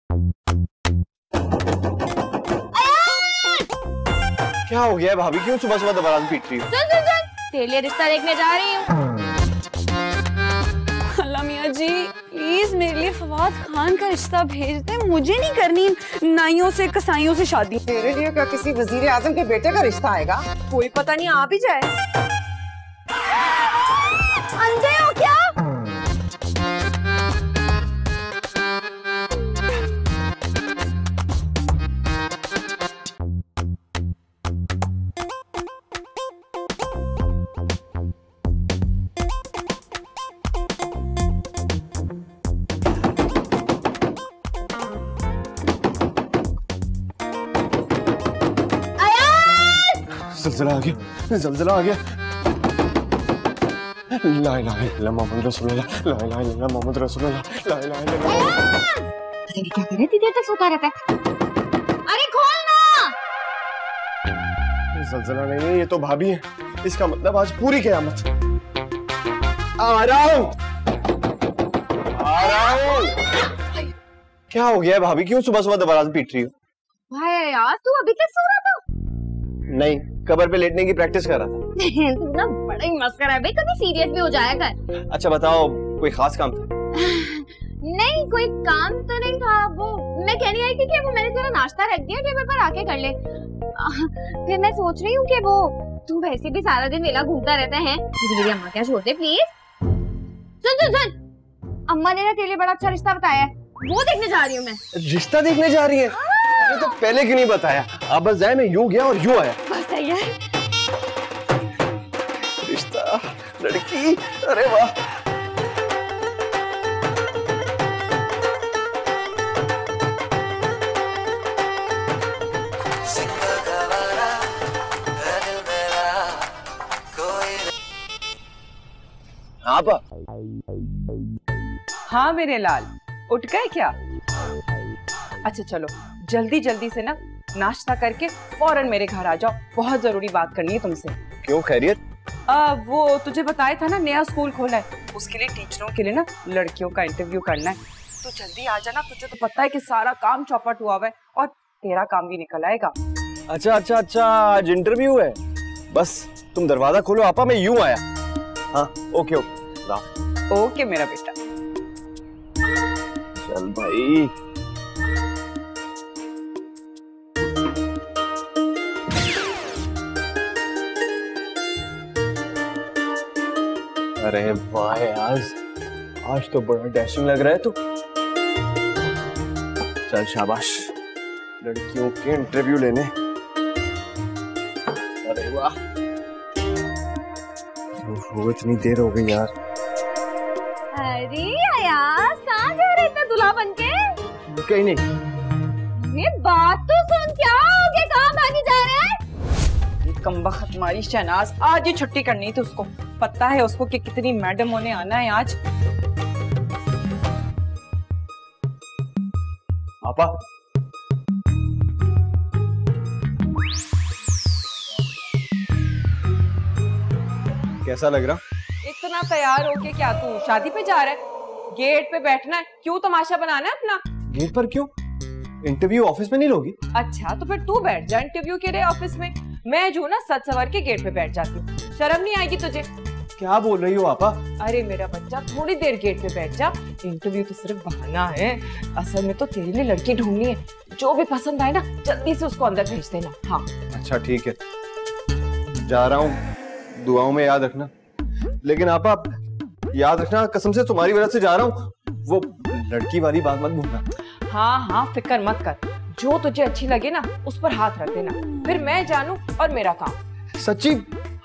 क्या हो गया है भाभी, क्यों सुबह सुबह दबारान पीट रही हो? सुन सुन सुन, तेरे लिए रिश्ता देखने जा रही हूँ। अल्लाह मियाँ जी प्लीज मेरे लिए फवाद खान का रिश्ता भेज दे, मुझे नहीं करनी नाइयों से कसाईयों से शादी। तेरे लिए क्या किसी वजीर आजम के बेटे का रिश्ता आएगा? कोई पता नहीं आ भी जाए। अंधे हो क्या? ज़लज़ला आ गया, ज़लज़ला आ गया। ला इलाहा इल्लल्लाह मोहम्मद रसूलुल्लाह, ला इलाहा इल्लल्लाह मोहम्मद रसूलुल्लाह, ला इलाहा इल्लल्लाह। पता नहीं क्या करे, इतनी देर तक सोता रहता है। अरे खोल ना। ज़लज़ला नहीं है, ये तो भाभी है। इसका मतलब आज पूरी क़यामत। आ रहा हूँ, आ रहा हूँ। क्या हो गया है भाभी, क्यों सुबह सुबह दबारान पीट रही हो? भाई यार तू अभी तक सो रहा था? नहीं, कबर पे लेटने की प्रैक्टिस कर रहा था। तू ना बड़ा ही मस्करा है भाई, कभी सीरियस भी हो जाया कर। अच्छा बताओ, कोई खास काम था? नहीं कोई काम तो नहीं था, वो मैं कहने आई थी कि वो मैंने तेरा नाश्ता रख दिया, टेबल पर आके कर ले। फिर मैं सोच रही हूँ कि वो तू वैसे भी सारा दिन मेला घूमता रहता है, मुझे मेरी अम्मा क्या छोड़ दे प्लीज। सुन सुन सुन, अम्मा ने ना तेरे लिए बड़ा अच्छा रिश्ता बताया है, वो देखने जा रही हूँ मैं। रिश्ता देखने जा रही है? ये तो पहले क्यों नहीं बताया? अब बस जाए, मैं यूं गया और यूं आया। बस सही है। रिश्ता, लड़की, अरे वाह। आपा। हाँ मेरे लाल, उठ गए क्या? अच्छा चलो जल्दी जल्दी से ना नाश्ता करके फौरन मेरे घर आ जाओ, बहुत जरूरी बात करनी है तुमसे। क्यों, खैरियत? वो तुझे बताया था ना, नया स्कूल खोला है, उसके लिए टीचरों के लिए ना लड़कियों का इंटरव्यू करना है। तो जल्दी आ जाना, तुझे तो पता है कि सारा काम चौपट हुआ है और तेरा काम भी निकल आएगा। अच्छा अच्छा अच्छा, आज इंटरव्यू है। बस तुम दरवाजा खोलो आपा, मैं यूं आया। हाँ ओके ओके ओके मेरा बेटा। चल भाई। अरे वाह यार, आज तो बड़ा डैशिंग लग रहा है तू। चल शाबाश, लड़कियों के इंटरव्यू लेने। अरे वाह, वो इतनी देर हो गई यार। अरे यार कहाँ जा रहे इतना दूल्हा बनके? कहीं नहीं। ये बात तो सुन, क्या हो गया, कहाँ भागी जा रहे हैं? कमबख्त हमारी शहनाज, आज ही छुट्टी करनी थी उसको, पता है उसको कि कितनी मैडम होने आना है आज। आपा कैसा लग रहा? इतना तैयार होके क्या तू शादी पे जा रहा है? गेट पे बैठना है, क्यों तमाशा बनाना है अपना? गेट पर क्यों? इंटरव्यू ऑफिस में नहीं लोगी? अच्छा तो फिर तू बैठ जा इंटरव्यू के लिए ऑफिस में, मैं जो ना सच सवर के गेट पे बैठ जाती हूँ। शर्म नहीं आएगी तुझे? क्या बोल रही हो आपा? अरे मेरा बच्चा थोड़ी देर गेट पे बैठ जा, इंटरव्यू तो सिर्फ बहाना है, असल में तो तेरे लिए लड़की ढूंढनी है, जो भी पसंद आए ना जल्दी से उसको अंदर भेज देना। हाँ अच्छा ठीक है, जा रहा हूँ, दुआओं में याद रखना। लेकिन आपा याद रखना, कसम से तुम्हारी वजह से जा रहा हूँ, वो लड़की वाली बात मत भूलना। हाँ हाँ फिक्र मत कर, जो तुझे अच्छी लगे ना उस पर हाथ रख देना, फिर मैं जानू और मेरा काम। सच्ची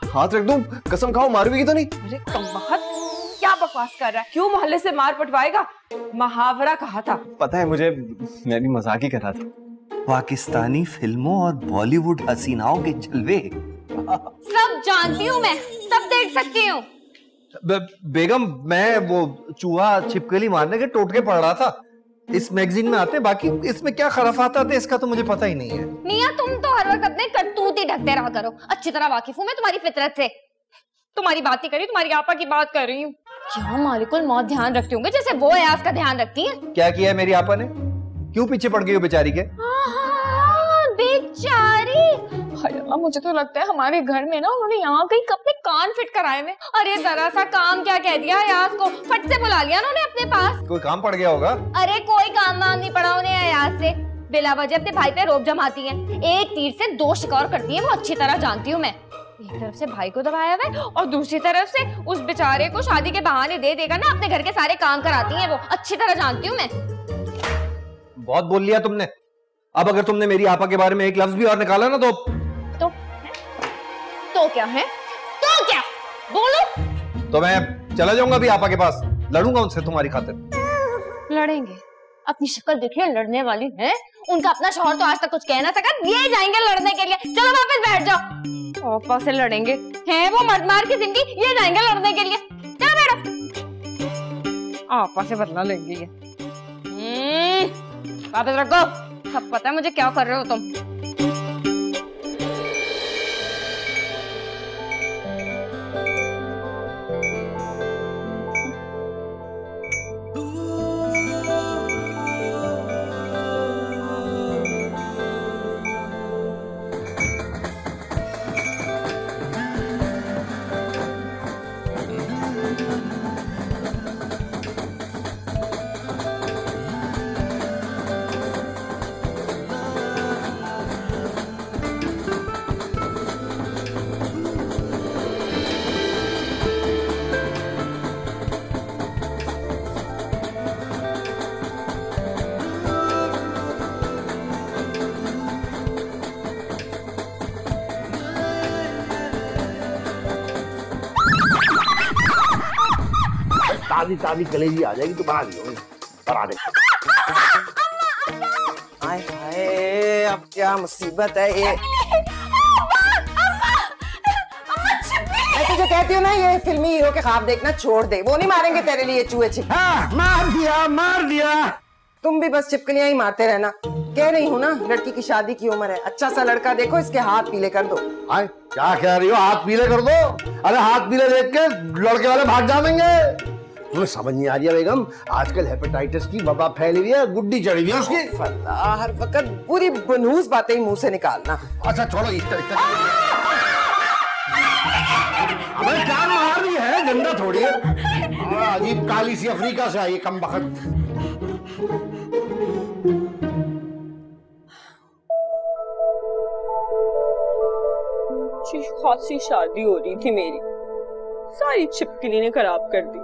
हाथ रख दूं? कसम खाओ, मारोगी तो नहीं? अरे कमबख्त, क्या बकवास कर रहा है? क्यों मोहल्ले से मार पटवाएगा? मुहावरा कहा था। पता है मुझे, मैं भी मजाक ही कर रहा था। पाकिस्तानी फिल्मों और बॉलीवुड हसीनाओं के जलवे सब जानती हूँ मैं, सब देख सकती हूँ। बेगम, मैं वो चूहा छिपकली मारने के टोटके पढ़ रहा था, इस मैगजीन में आते, बाकी इसमें क्या खराफात आते इसका तो मुझे पता ही नहीं है। मियां तुम तो हर वक्त अपने करतूत ही ढकते रहा करो, अच्छी तरह वाकिफ हूँ मैं तुम्हारी फितरत से। तुम्हारी बात नहीं कर रही, तुम्हारी आपा की बात कर रही हूँ। क्या मालिकुल मौत ध्यान रखते होंगे जैसे वो अयाज का ध्यान रखती है। क्या किया है मेरी आपा ने? क्यों पीछे पड़ गई हो बेचारी के? बेचारी, अरे मुझे तो लगता है हमारे घर में ना उन्होंने यहाँ कहीं अपने कान फिट कराए हुए। अरे जरा सा काम क्या कह दिया अयाज को, फट से बुला लिया उन्होंने अपने पास। कोई काम पड़ गया होगा। अरे कोई काम वाम नहीं पड़ा उन्हें अयाज से, बिला वजह अपने भाई पे रोब जमाती है। एक तीर से दो शिकार करती है, वो अच्छी तरह जानती हूँ मैं। एक तरफ से भाई को दबाया हुआ है और दूसरी तरफ से उस बेचारे को शादी के बहाने दे देगा ना अपने घर के सारे काम कराती है वो, अच्छी तरह जानती हूँ मैं। बहुत बोल लिया तुमने। अब अगर तुमने मेरी आपा के बारे में एक लफ्ज भी और निकाला ना तो क्या है? तो क्या बोलो? तो मैं चला जाऊंगा अभी आपा के पास, लड़ूंगा उनसे तुम्हारी खातिर। लड़ेंगे? अपनी शक्ल देखिए, लड़ने वाली है। उनका अपना शौहर तो आज तक कुछ कह ना सका, ये जाएंगे लड़ने के लिए। चलो वापस बैठ जाओ। आपा से लड़ेंगे हैं वो मर्द मार की जिंदगी, ये जाएंगे लड़ने के लिए। चलो बैठो, आपा से बदला लेंगे ये। वापस रखो, सब पता है मुझे क्या कर रहे हो तुम। ताजी ताजी कलेजी आ जाएगी तो बना दियो, बना दे। हाय हाय, अब क्या मुसीबत है ये। मैं तुझे कहती हूँ ना, ये फिल्मी हीरो के ख्वाब देखना छोड़ दे, वो नहीं मारेंगे तेरे लिए चूहे छिप। हाँ, मार दिया मार दिया। तुम भी बस चिपकलियां ही मारते रहना। कह रही हूँ ना, लड़की की शादी की उम्र है, अच्छा सा लड़का देखो, इसके हाथ पीले कर दो। हाय, क्या कह रही हो? हाथ पीले कर दो? अरे हाथ पीले देख के लड़के वाले भाग जाएंगे। तुम्हें समझ नहीं आ रही है बेगम, आजकल हेपेटाइटिस की वबा फैली हुई है, गुड्डी चढ़ी हुई है उसकी। अल्लाह, हर वक्त पूरी बनूस बातें ही मुंह से निकालना। अच्छा छोड़ो, इस तरह अबे क्या मार रही है, गंदा थोड़ी है। अजीब काली सी अफ्रीका से आई कम बखत। खासी शादी हो रही थी मेरी, सारी छिपकली ने खराब कर दी।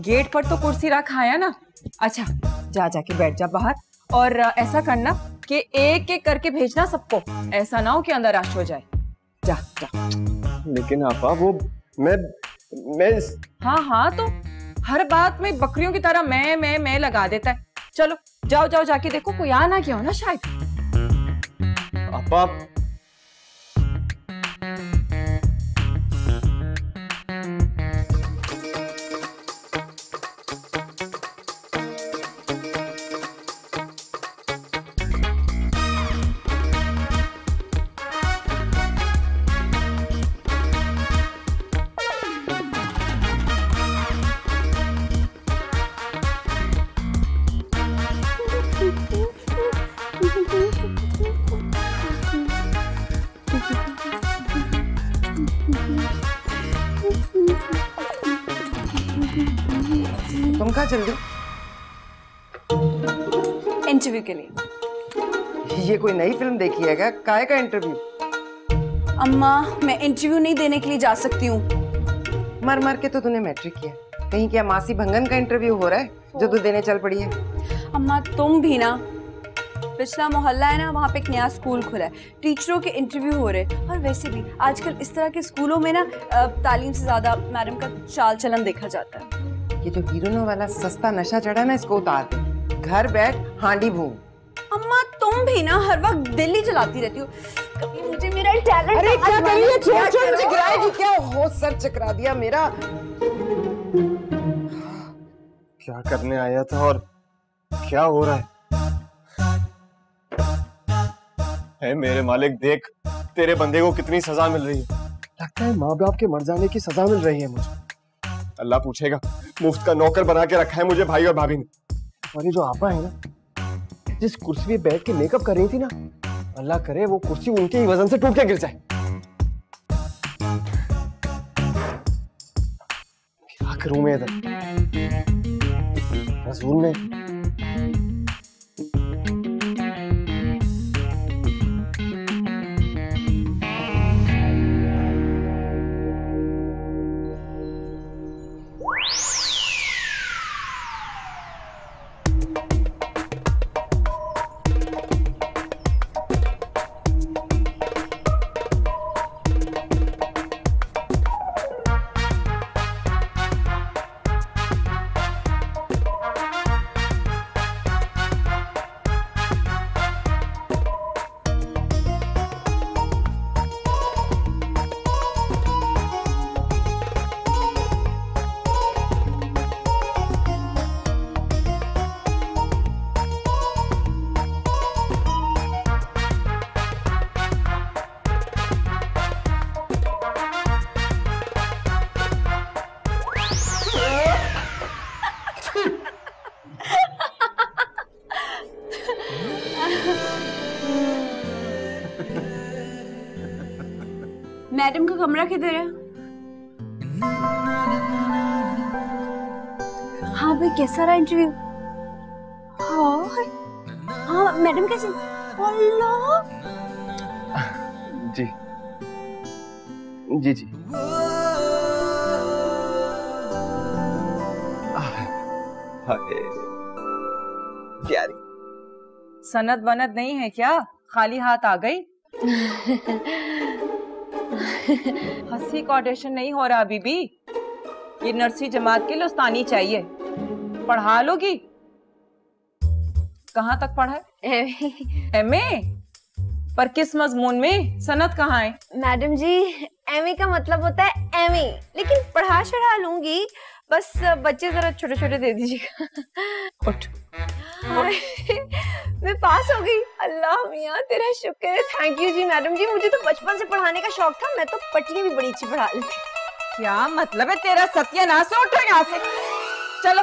गेट पर तो कुर्सी रखा है ना। अच्छा, जा जाके बैठ जा बाहर, और ऐसा करना कि एक एक करके भेजना सबको, ऐसा ना हो कि अंदर रश हो जाए। जा जा। लेकिन आपा वो मैं हाँ हाँ, तो हर बात में बकरियों की तरह मैं लगा देता है। चलो जाओ जाओ, जाके देखो कोई आ ना गया हो ना शायद। आपा तुम कहाँ जल्दी? इंटरव्यू के लिए। ये कोई नई फिल्म देखी है क्या? काहे का इंटरव्यू? अम्मा, मैं इंटरव्यू नहीं देने के लिए जा सकती हूँ। मर मर के तो तूने मैट्रिक किया, कहीं क्या मासी भंगन का इंटरव्यू हो रहा है जो तू देने चल पड़ी है? अम्मा तुम भी ना, पिछला मोहल्ला है ना, वहाँ पे एक नया स्कूल खुला है, टीचरों के इंटरव्यू हो रहे हैं। और वैसे भी आजकल इस तरह के स्कूलों में ना तालीम से ज्यादा मैडम का चाल चलन देखा जाता है। ये जो हीरोइनों वाला सस्ता नशा चढ़ा ना, इसको उतार दे, घर बैठ हांडी भून। अम्मा तुम भी ना हर वक्त दिल्ली चलाती रहती हो, कभी मुझे मेरा टैलेंट। अरे क्या कर रही है? छोड़ छोड़, मुझे गिराएगी क्या? हो सर चकरा दिया मेरा। क्या करने आया था और क्या हो रहा है मेरे मालिक, देख तेरे बंदे को कितनी सजा मिल रही है। लगता है माँ बाप के मर जाने की सजा मिल रही है मुझे। अल्लाह पूछेगा, मुफ्त का नौकर बना के रखा है मुझे भाई और भाभी ने। और ये जो आपा है ना, जिस कुर्सी पे बैठ के मेकअप कर रही थी ना, अल्लाह करे वो कुर्सी उनके ही वजन से टूट के गिर जाए। क्या करूं मैं इधर रसूल में। मैडम का कमरा किधर है? हाँ भाई, कैसा रहा इंटरव्यू? हाँ मैडम कैसे? अल्लाह, जी जी जी। प्यारी सनद वनद नहीं है क्या? खाली हाथ आ गई? हंसी का ऑडिशन नहीं हो रहा बीबी, ये नर्सरी जमात के लिए उस्तानी चाहिए। पढ़ा लोगी? कहाँ तक पढ़ा है? एमए? पर किस मजमून में? सनद कहाँ है? मैडम जी एमए का मतलब होता है एमए, लेकिन पढ़ा चढ़ा लूंगी, बस बच्चे जरा छोटे छोटे दे दीजिएगा। उठ। मैं पास हो गई। अल्लाह मियाँ तेरा शुक्र है। थैंक यू जी मैडम जी, मुझे तो बचपन से पढ़ाने का शौक था, मैं तो पटियां भी बड़ी अच्छी पढ़ा लेती। क्या मतलब है तेरा? सत्यानाश हो, उठो यहाँ से, चलो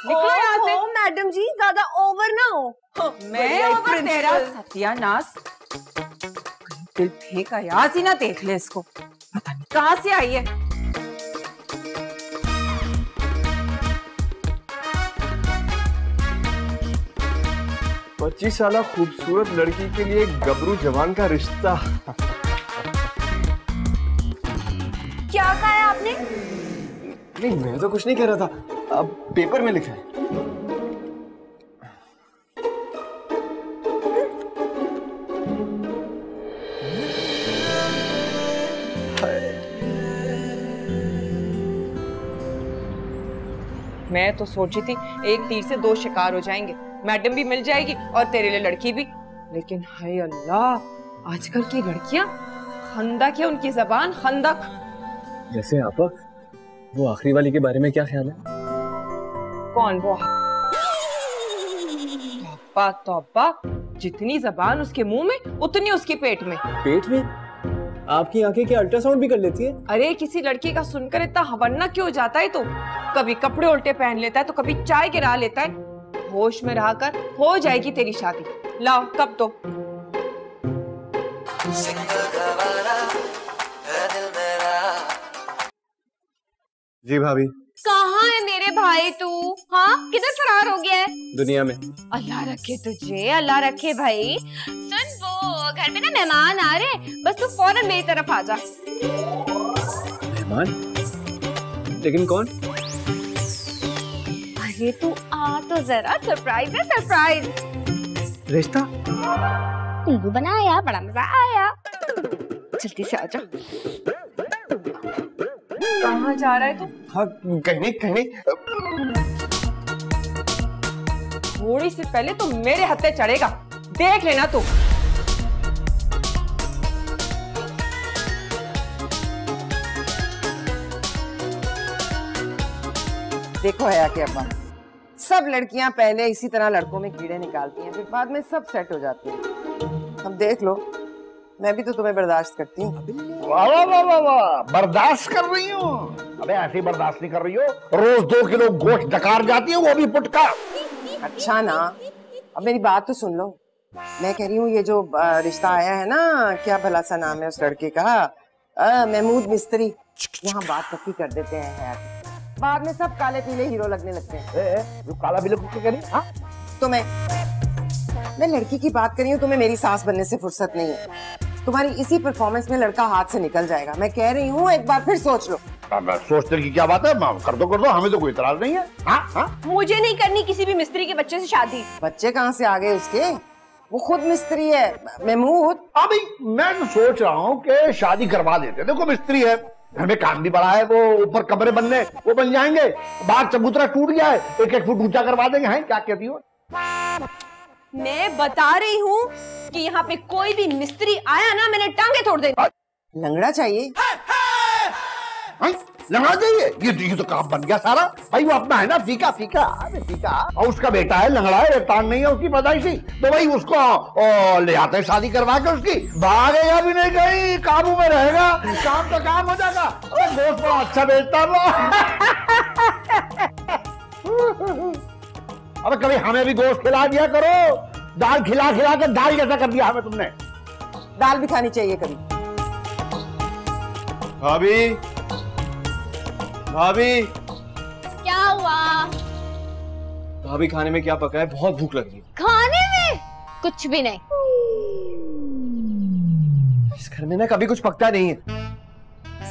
निकलो यहाँ से। मैडम जी ज्यादा ओवर ना हो। मैं ओवर? तेरा सत्यानाश। दिल फेंक आयाज ही ना देख ले इसको, पता नहीं कहाँ से आई है। 25 साल खूबसूरत लड़की के लिए गबरू जवान का रिश्ता। क्या कहा है आपने? नहीं मैं तो कुछ नहीं कह रहा था, अब पेपर में लिखा है। मैं तो सोची थी एक तीर से दो शिकार हो जाएंगे, मैडम भी मिल जाएगी और तेरे लिए लड़की भी। लेकिन हाय अल्लाह, आजकल की लड़कियां खंदक है, उनकी जबान खंदक। वैसे आपा, वो आखिरी वाली के बारे में क्या ख्याल है? कौन वो? तौबा तौबा, जितनी जबान उसके मुंह में उतनी उसके पेट में। पेट में? आपकी आंखें क्या अल्ट्रासाउंड भी कर लेती है? अरे किसी लड़की का सुनकर इतना हवन्ना क्यों हो जाता है? तो कभी कपड़े उल्टे पहन लेता है, तो कभी चाय गिरा लेता है। होश में रहकर हो जाएगी तेरी शादी। लाओ कब तो। जी भाभी। कहाँ है मेरे भाई तू? हाँ किधर फरार हो गया है? दुनिया में। अल्लाह रखे तुझे, अल्लाह रखे भाई। सुन, वो घर में ना मेहमान आ रहे, बस तू फौरन मेरी तरफ आ जा। मेहमान? लेकिन कौन? अरे तू आ तो जरा, सरप्राइज है सरप्राइज। रिश्ता? उल्लू बनाया, बड़ा मजा आया। जल्दी से आ जा। कहाँ जा रहा है तू? हाँ कहने कहने। थोड़ी सी पहले तो मेरे हत्थे चढ़ेगा, देख लेना तू। देखो हया के अब्बा, सब लड़कियां पहले इसी तरह लड़कों में कीड़े निकालती हैं, फिर बाद में सब सेट हो जाती हैं। अब देख लो, मैं भी तो तुम्हें बर्दाश्त करती हूँ। वाह वाह वाह वाह वाह, बर्दाश्त कर रही हूँ? अबे ऐसी बर्दाश्त नहीं कर रही हो, रोज 2 किलो गोश्त डकार जाती है, वो भी पुटका। अच्छा ना, अब मेरी बात तो सुन लो। मैं कह रही हूँ ये जो रिश्ता आया है ना, क्या भला सा नाम है उस लड़के का, महमूद मिस्त्री, यहाँ बात पक्की कर देते हैं यार। बाद में सब काले पीले हीरो लगने लगते हैं। जो काला पीले कुछ कह रही? हाँ तो मैं लड़की की बात कर रही हूँ, तुम्हें मेरी सास बनने से फुर्सत नहीं है। तुम्हारी इसी परफॉर्मेंस में लड़का हाथ से निकल जाएगा। मैं कह रही हूँ एक बार फिर सोच लो। सोचने की क्या बात है, कर दो, हमें तो कोई इतराज नहीं है। हाँ हाँ, मुझे नहीं करनी किसी भी मिस्त्री के बच्चे से शादी। बच्चे कहाँ से आ गए उसके, वो खुद मिस्त्री है महमूद। अभी मैं तो सोच रहा हूँ कि शादी करवा देते। देखो मिस्त्री है, घर में काम भी बड़ा है, वो ऊपर कमरे बनने वो बन जाएंगे, बाहर चबूतरा टूट गया है, 1-1 फुट ऊंचा करवा देंगे। हैं क्या कहती हो? मैं बता रही हूँ कि यहाँ पे कोई भी मिस्त्री आया ना, मैंने टांगे तोड़ देंगे। लंगड़ा चाहिए? लगा चाहिए? ये तो काम बन गया सारा। भाई वो अपना है ना, फीका फीका फीका, और उसका बेटा है लंगड़ा है, टांग नहीं है उसकी पैदाइशी, तो भाई उसको ले आते हैं शादी करवा के, उसकी भागेगा भी नहीं कहीं, काबू में रहेगा, काम तो काम हो जाएगा। और गोश्त बड़ा अच्छा बेचता वो। अबे कभी हमें भी गोश्त खिला दिया करो, दाल खिला खिला के दाल जैसा कर दिया हमें तुमने। दाल भी खानी चाहिए कभी। भाभी, भाभी क्या हुआ? भाभी खाने में क्या पका है? बहुत भूख लग रही है। खाने में कुछ भी नहीं। इस घर में ना कभी कुछ पकता नहीं है।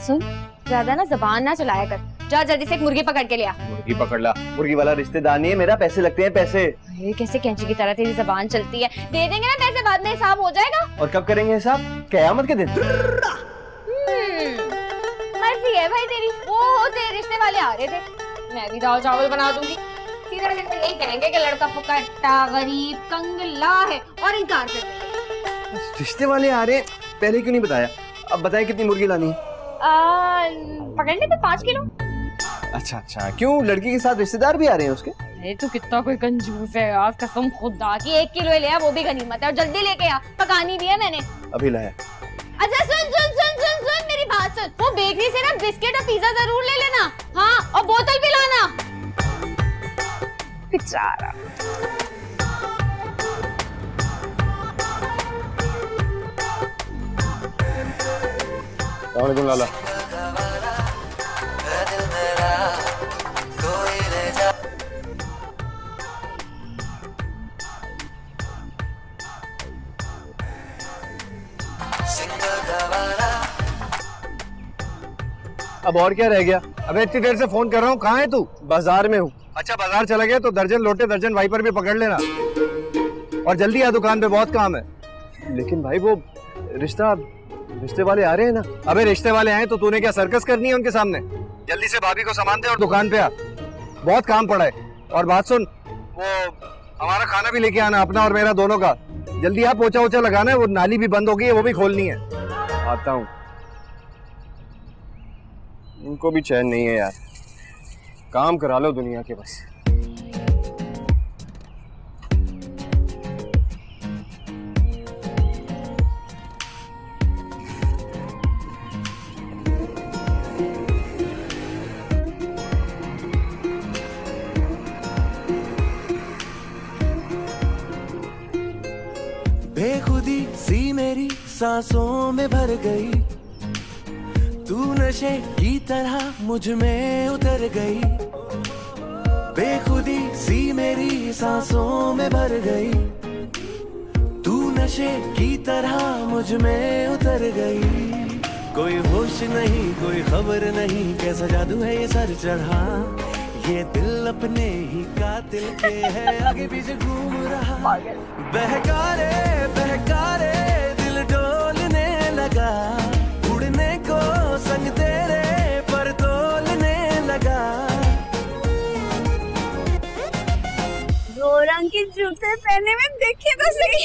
सुन, ज्यादा ना जबान ना चलाया कर। जा जल्दी से एक मुर्गी पकड़ के ले आ। मुर्गी पकड़ ला? मुर्गी वाला रिश्तेदार नहीं है मेरा, पैसे लगते हैं पैसे। अरे कैसे कैंची की तरह तेरी जबान चलती है। दे देंगे ना पैसे, बाद में हिसाब हो जाएगा। और कब करेंगे हिसाब? कयामत के दिन। मर्जी है भाई तेरी। वो तेरे रिश्ते वाले आ रहे थे, मैं भी दाल चावल बना दूंगी। सीधा सीधा यही कहेंगे कि लड़का फुकट्टा गरीब कंगला है और इनकार कर देंगे। रिश्ते वाले आ रहे हैं, पहले क्यों नहीं बताया? अब बताए कितनी मुर्गी लानी है? पकड़ने तो 5 किलो। अच्छा अच्छा, क्यों लड़की के साथ रिश्तेदार भी आ रहे हैं उसके? अरे तू कितना कोई कंजूस है यार, कसम खुदा की। 1 किलो ले आ, वो भी गनीमत है, और जल्दी लेके आ, पकानी भी है मैंने। अभी लाया। अच्छा सुन सुन सुन सुन सुन मेरी बात सुन, वो बेकरी से ना बिस्किट और पिज्जा जरूर ले लेना। हाँ, और बोतल भी लाना। बेचारा। वालेकुम लाला। अब और क्या रह गया? अबे इतनी देर से फोन कर रहा हूँ, कहाँ है तू? बाजार में हूँ। अच्छा बाजार चला गया तो दर्जन लोटे दर्जन वाइपर भी पकड़ लेना, और जल्दी आ दुकान पे, बहुत काम है। लेकिन भाई वो रिश्ते वाले आ रहे हैं ना। अबे रिश्ते वाले आए तो तूने क्या सर्कस करनी है उनके सामने? जल्दी से भाभी को सामान दे और दुकान पे आ, बहुत काम पड़ा है। और बात सुन, वो हमारा खाना भी लेके आना, अपना और मेरा दोनों का। जल्दी आ, पोछा वोछा लगाना है, वो नाली भी बंद हो गई है, वो भी खोलनी है। आता हूँ। उनको भी चैन नहीं है यार, काम करा लो दुनिया के बस। बेखुदी सी मेरी सांसों में भर गई, तू नशे की तरह मुझ में उतर गई। बेखुदी सी मेरी सांसों में भर गई, तू नशे की तरह मुझ में उतर गई। कोई होश नहीं कोई खबर नहीं, कैसा जादू है ये सर चढ़ा, ये दिल अपने ही कातिल के है आगे पीछे घूम रहा। बहकारे दिल डोलने लगा, उड़ने को संग तेरे पर तोलने लगा। दो रंग के जूते पहने में देखे तो सही।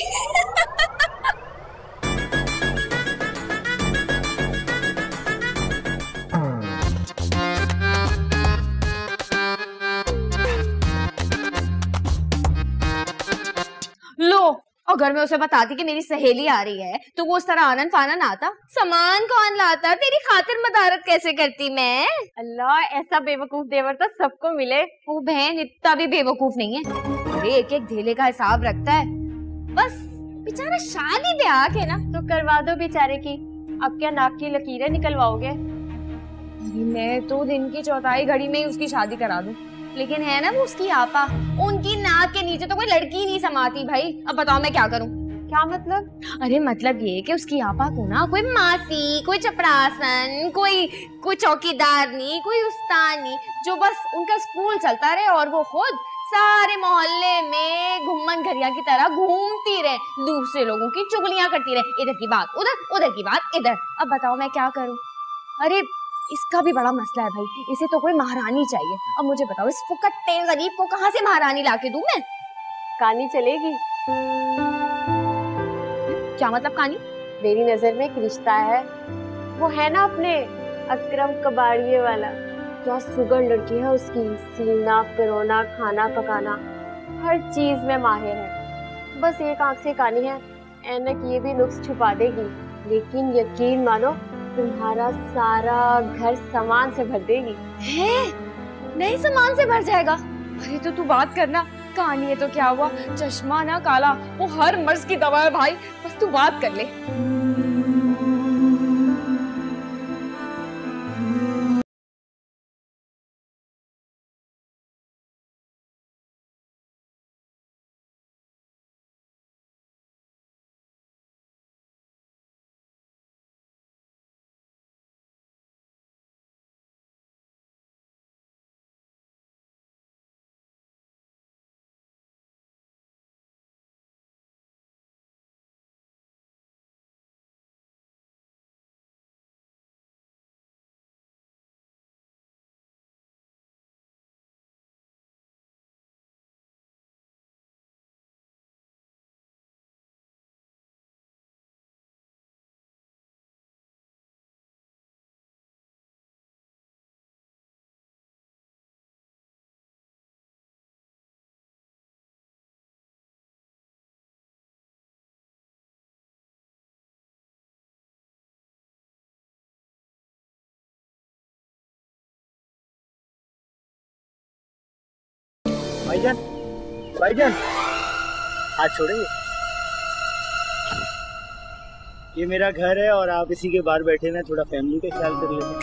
अगर मैं उसे बताती कि मेरी सहेली आ रही है तो वो उस तरह आनन फानन आता? सामान कौन लाता? तेरी खातिर मदारत कैसे करती मैं? अल्लाह, ऐसा बेवकूफ देवर तो सबको मिले। वो बहन इतना भी बेवकूफ नहीं है। अरे एक एक ढेले का हिसाब रखता है। बस बेचारा शादी ब्याह के ना तो करवा दो बेचारे की। अब क्या नाक की लकीरें निकलवाओगे? मैं तो दिन की चौथाई घड़ी में ही उसकी शादी करा दूं, लेकिन है ना वो उसकी आपा, उनकी नाक के नीचे तो कोई लड़की ही नहीं समाती भाई। अब बताओ मैं क्या करूं? क्या मतलब? अरे मतलब ये कि उसकी आपा को ना कोई मासी, कोई चपरासन, कोई चौकीदार नहीं, कोई उस्ताद नहीं, जो बस उनका स्कूल चलता रहे और वो खुद सारे मोहल्ले में घुम्मन घरिया की तरह घूमती रहे, दूसरे लोगों की चुगलियां करती रहे, इधर की बात उधर, उधर की बात इधर। अब बताओ मैं क्या करूं? अरे इसका भी बड़ा मसला है भाई, इसे तो कोई महारानी चाहिए। अब मुझे बताओ इस फुकट्टे गरीब को कहाँ से महारानी लाके दूं मैं? कानी चलेगी? क्या मतलब कानी? मेरी नजर में एक रिश्ता है, वो है ना अपने अकरम कबाड़िए वाला। क्या सुगर लड़की है उसकी, सीना फिरोना, खाना पकाना, हर चीज में माहिर है। बस एक आंख से कानी है, ऐनक ये भी नुक्स छुपा देगी, लेकिन यकीन मानो तुम्हारा सारा घर सामान से भर देगी। है? नए सामान से भर जाएगा? अरे तो तू बात करना, कहानी है तो क्या हुआ, चश्मा ना काला, वो हर मर्ज की दवा है भाई, बस तू बात कर ले। भाईजान, भाईजान, हाथ छोड़ेंगे? ये मेरा घर है और आप इसी के बाहर बैठे ना, थोड़ा फैमिली का ख्याल कर लेते।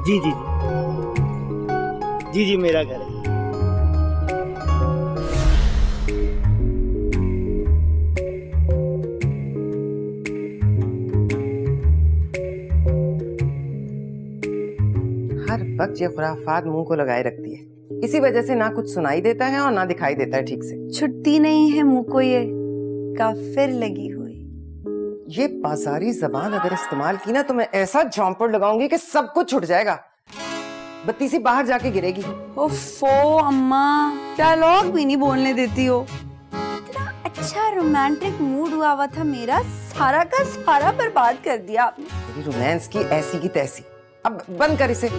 जी जी जी जी जी, मेरा घर है। हर वक्त ये खुराफात मुंह को लगाए रखती है, इसी वजह से ना कुछ सुनाई देता है और ना दिखाई देता है ठीक से। छुट्टी नहीं है मुंह को ये काफिर लगी हुई। ये बाजारी जबान अगर इस्तेमाल की ना तो मैं ऐसा झांपड़ लगाऊंगी कि सब कुछ छूट जाएगा, बत्ती सी बाहर जाके गिरेगी। ओफो अम्मा, डायलॉग भी नहीं बोलने देती हो। इतना अच्छा रोमांटिक मूड हुआ था मेरा, सारा का सारा बर्बाद कर दिया आपने। तेरी रोमांस की ऐसी की तैसी, अब बंद कर इसे,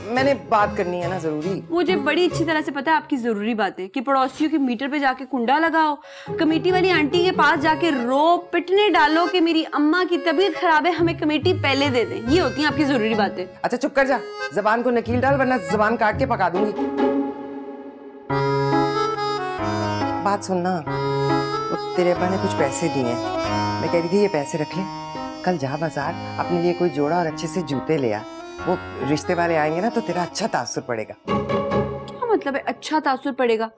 मैंने बात करनी है ना जरूरी। मुझे बड़ी अच्छी तरह से पता है आपकी जरूरी बात है कि पड़ोसियों के मीटर पे जाके कुंडा लगाओ, कमेटी वाली आंटी के पास जाके रो पिटने डालो कि मेरी अम्मा की तबीयत खराब है, हमें कमेटी पहले दे दें। ये होती है आपकी जरूरी बातें। अच्छा चुप कर जा, जबान को नकील डाल वरना जबान काट के पका दूंगी। बात सुनना, तो तेरे अब्बा ने कुछ पैसे दिए, मैं कह रही थी ये पैसे रख ले, कल जा बाजार अपने लिए कोई जोड़ा और अच्छे से जूते ले आ, वो रिश्ते वाले आएंगे ना तो तेरा अच्छा तासुर पड़ेगा। क्या मतलब है अच्छा तासुर पड़ेगा?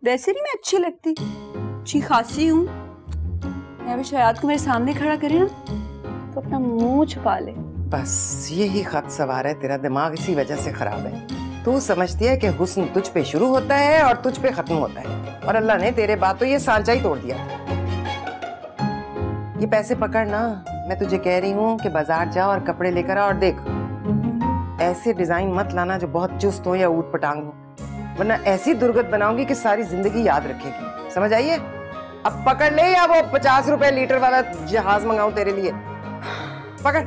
वैसे नहीं मैं अच्छी लगती, अच्छी खासी हूँ। मैं अभी शायद को मेरे सामने खड़ा करे ना तो अपना मुंह छुपा ले। बस यही खत सवार है, तेरा दिमाग इसी वजह से खराब है। तू समझती है कि हुस्न तुझ पे शुरू होता है और तुझ पे खत्म होता है, और अल्लाह ने तेरे बाद तो ये सांचा ही तोड़ दिया। ये पैसे पकड़ ना, मैं तुझे कह रही हूँ कि बाजार जा और कपड़े लेकर आ, और देख ऐसे डिजाइन मत लाना जो बहुत चुस्त हो या ऊट पटांग हो, वरना ऐसी दुर्गत बनाऊंगी कि सारी जिंदगी याद रखेगी। समझ आई है? अब पकड़ ले, या वो 50 रुपए लीटर वाला जहाज मंगाऊं तेरे लिए? पकड़।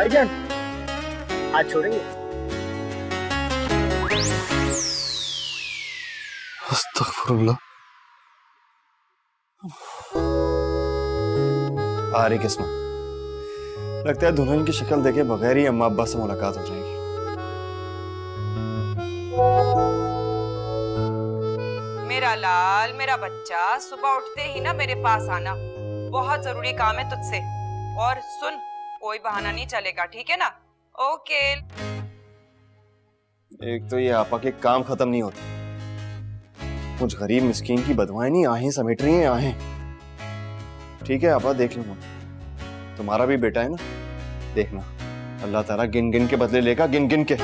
भाईजान आज छोड़ेंगे। अस्तगफुरुल्लाह। आ रही किस्मत, लगता है दुल्हन की शक्ल देखे बगैर ही अम्मा अब्बा से मुलाकात हो जाएगी। मेरा लाल, मेरा बच्चा, सुबह उठते ही ना मेरे पास आना, बहुत जरूरी काम है तुझसे। और सुन, कोई बहाना नहीं चलेगा, ठीक है ना? ओके। एक तो ये आपा के काम खत्म नहीं होते, कुछ गरीब मिस्कीन की बदवाएं नहीं आहें समेट रही हैं आहें। ठीक है आपा, देख लूंगा। तुम्हारा भी बेटा है ना, देखना अल्लाह ताला गिन गिन के बदले लेगा, गिन गिन के।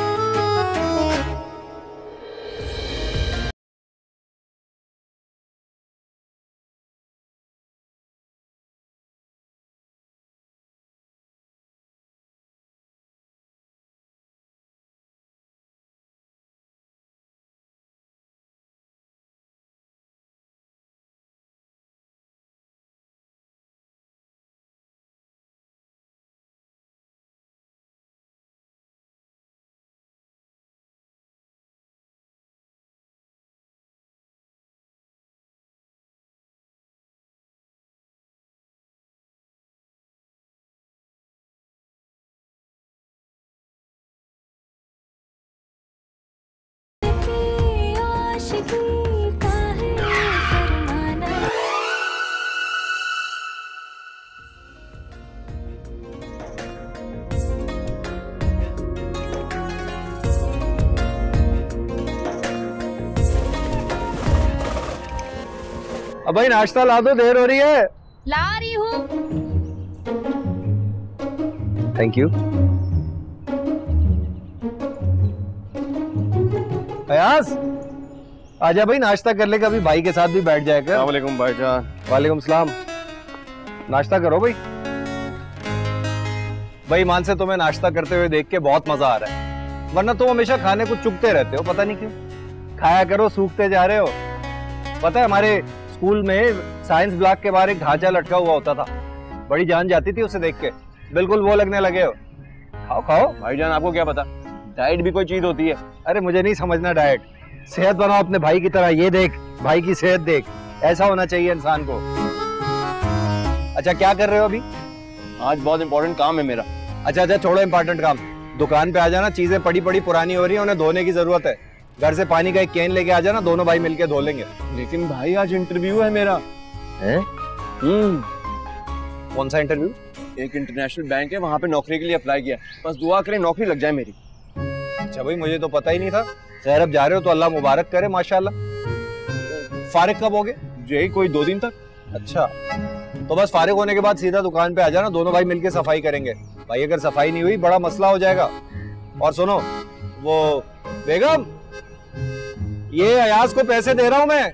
अब भाई नाश्ता ला दो, देर हो रही है। ला रही हूँ। Thank you. अयाज आजा भाई, नाश्ता कर ले, कभी भाई के साथ भी बैठ जाएगा। अस्सलाम वालेकुम भाईजान। वालेकुम सलाम। नाश्ता करो भाई। भाई ईमान से तुम्हें नाश्ता करते हुए देख के बहुत मजा आ रहा है, वरना तुम हमेशा खाने को चुगते रहते हो, पता नहीं क्यों। खाया करो, सूखते जा रहे हो। पता है हमारे स्कूल में साइंस ब्लॉक के बाहर एक ढांचा लटका हुआ होता था, बड़ी जान जाती थी उसे देख के, बिल्कुल वो लगने लगे हो। खाओ खाओ। भाईजान आपको क्या पता, डाइट भी कोई चीज होती है। अरे मुझे नहीं समझना डाइट, सेहत बनाओ अपने भाई की तरह। ये देख, भाई की सेहत देख, ऐसा होना चाहिए इंसान को। अच्छा क्या कर रहे हो अभी? आज बहुत इंपॉर्टेंट काम है मेरा। अच्छा छोड़ो इंपॉर्टेंट काम, दुकान पे आ जाना, चीजें पड़ी पड़ी पुरानी हो रही है, उन्हें धोने की जरूरत है। घर से पानी का एक कैन लेके आ जाना, दोनों भाई मिलके धो लेंगे। लेकिन भाई आज इंटरव्यू है मेरा। है? कौन सा इंटरव्यू? एक इंटरनेशनल बैंक है, वहाँ पे नौकरी के लिए अप्लाई किया, बस दुआ करें नौकरी लग जाए मेरी। अच्छा भाई, मुझे तो पता ही नहीं था। खैर अब जा रहे हो तो अल्लाह मुबारक करे, माशाल्लाह। फारिग कब होगे? यही कोई 2 दिन तक। अच्छा, तो बस फारिग होने के बाद सीधा दुकान पे आ जाना, दोनों भाई मिलके सफाई करेंगे। भाई अगर सफाई नहीं हुई बड़ा मसला हो जाएगा। और सुनो, वो बेगम, ये अयाज को पैसे दे रहा हूं मैं,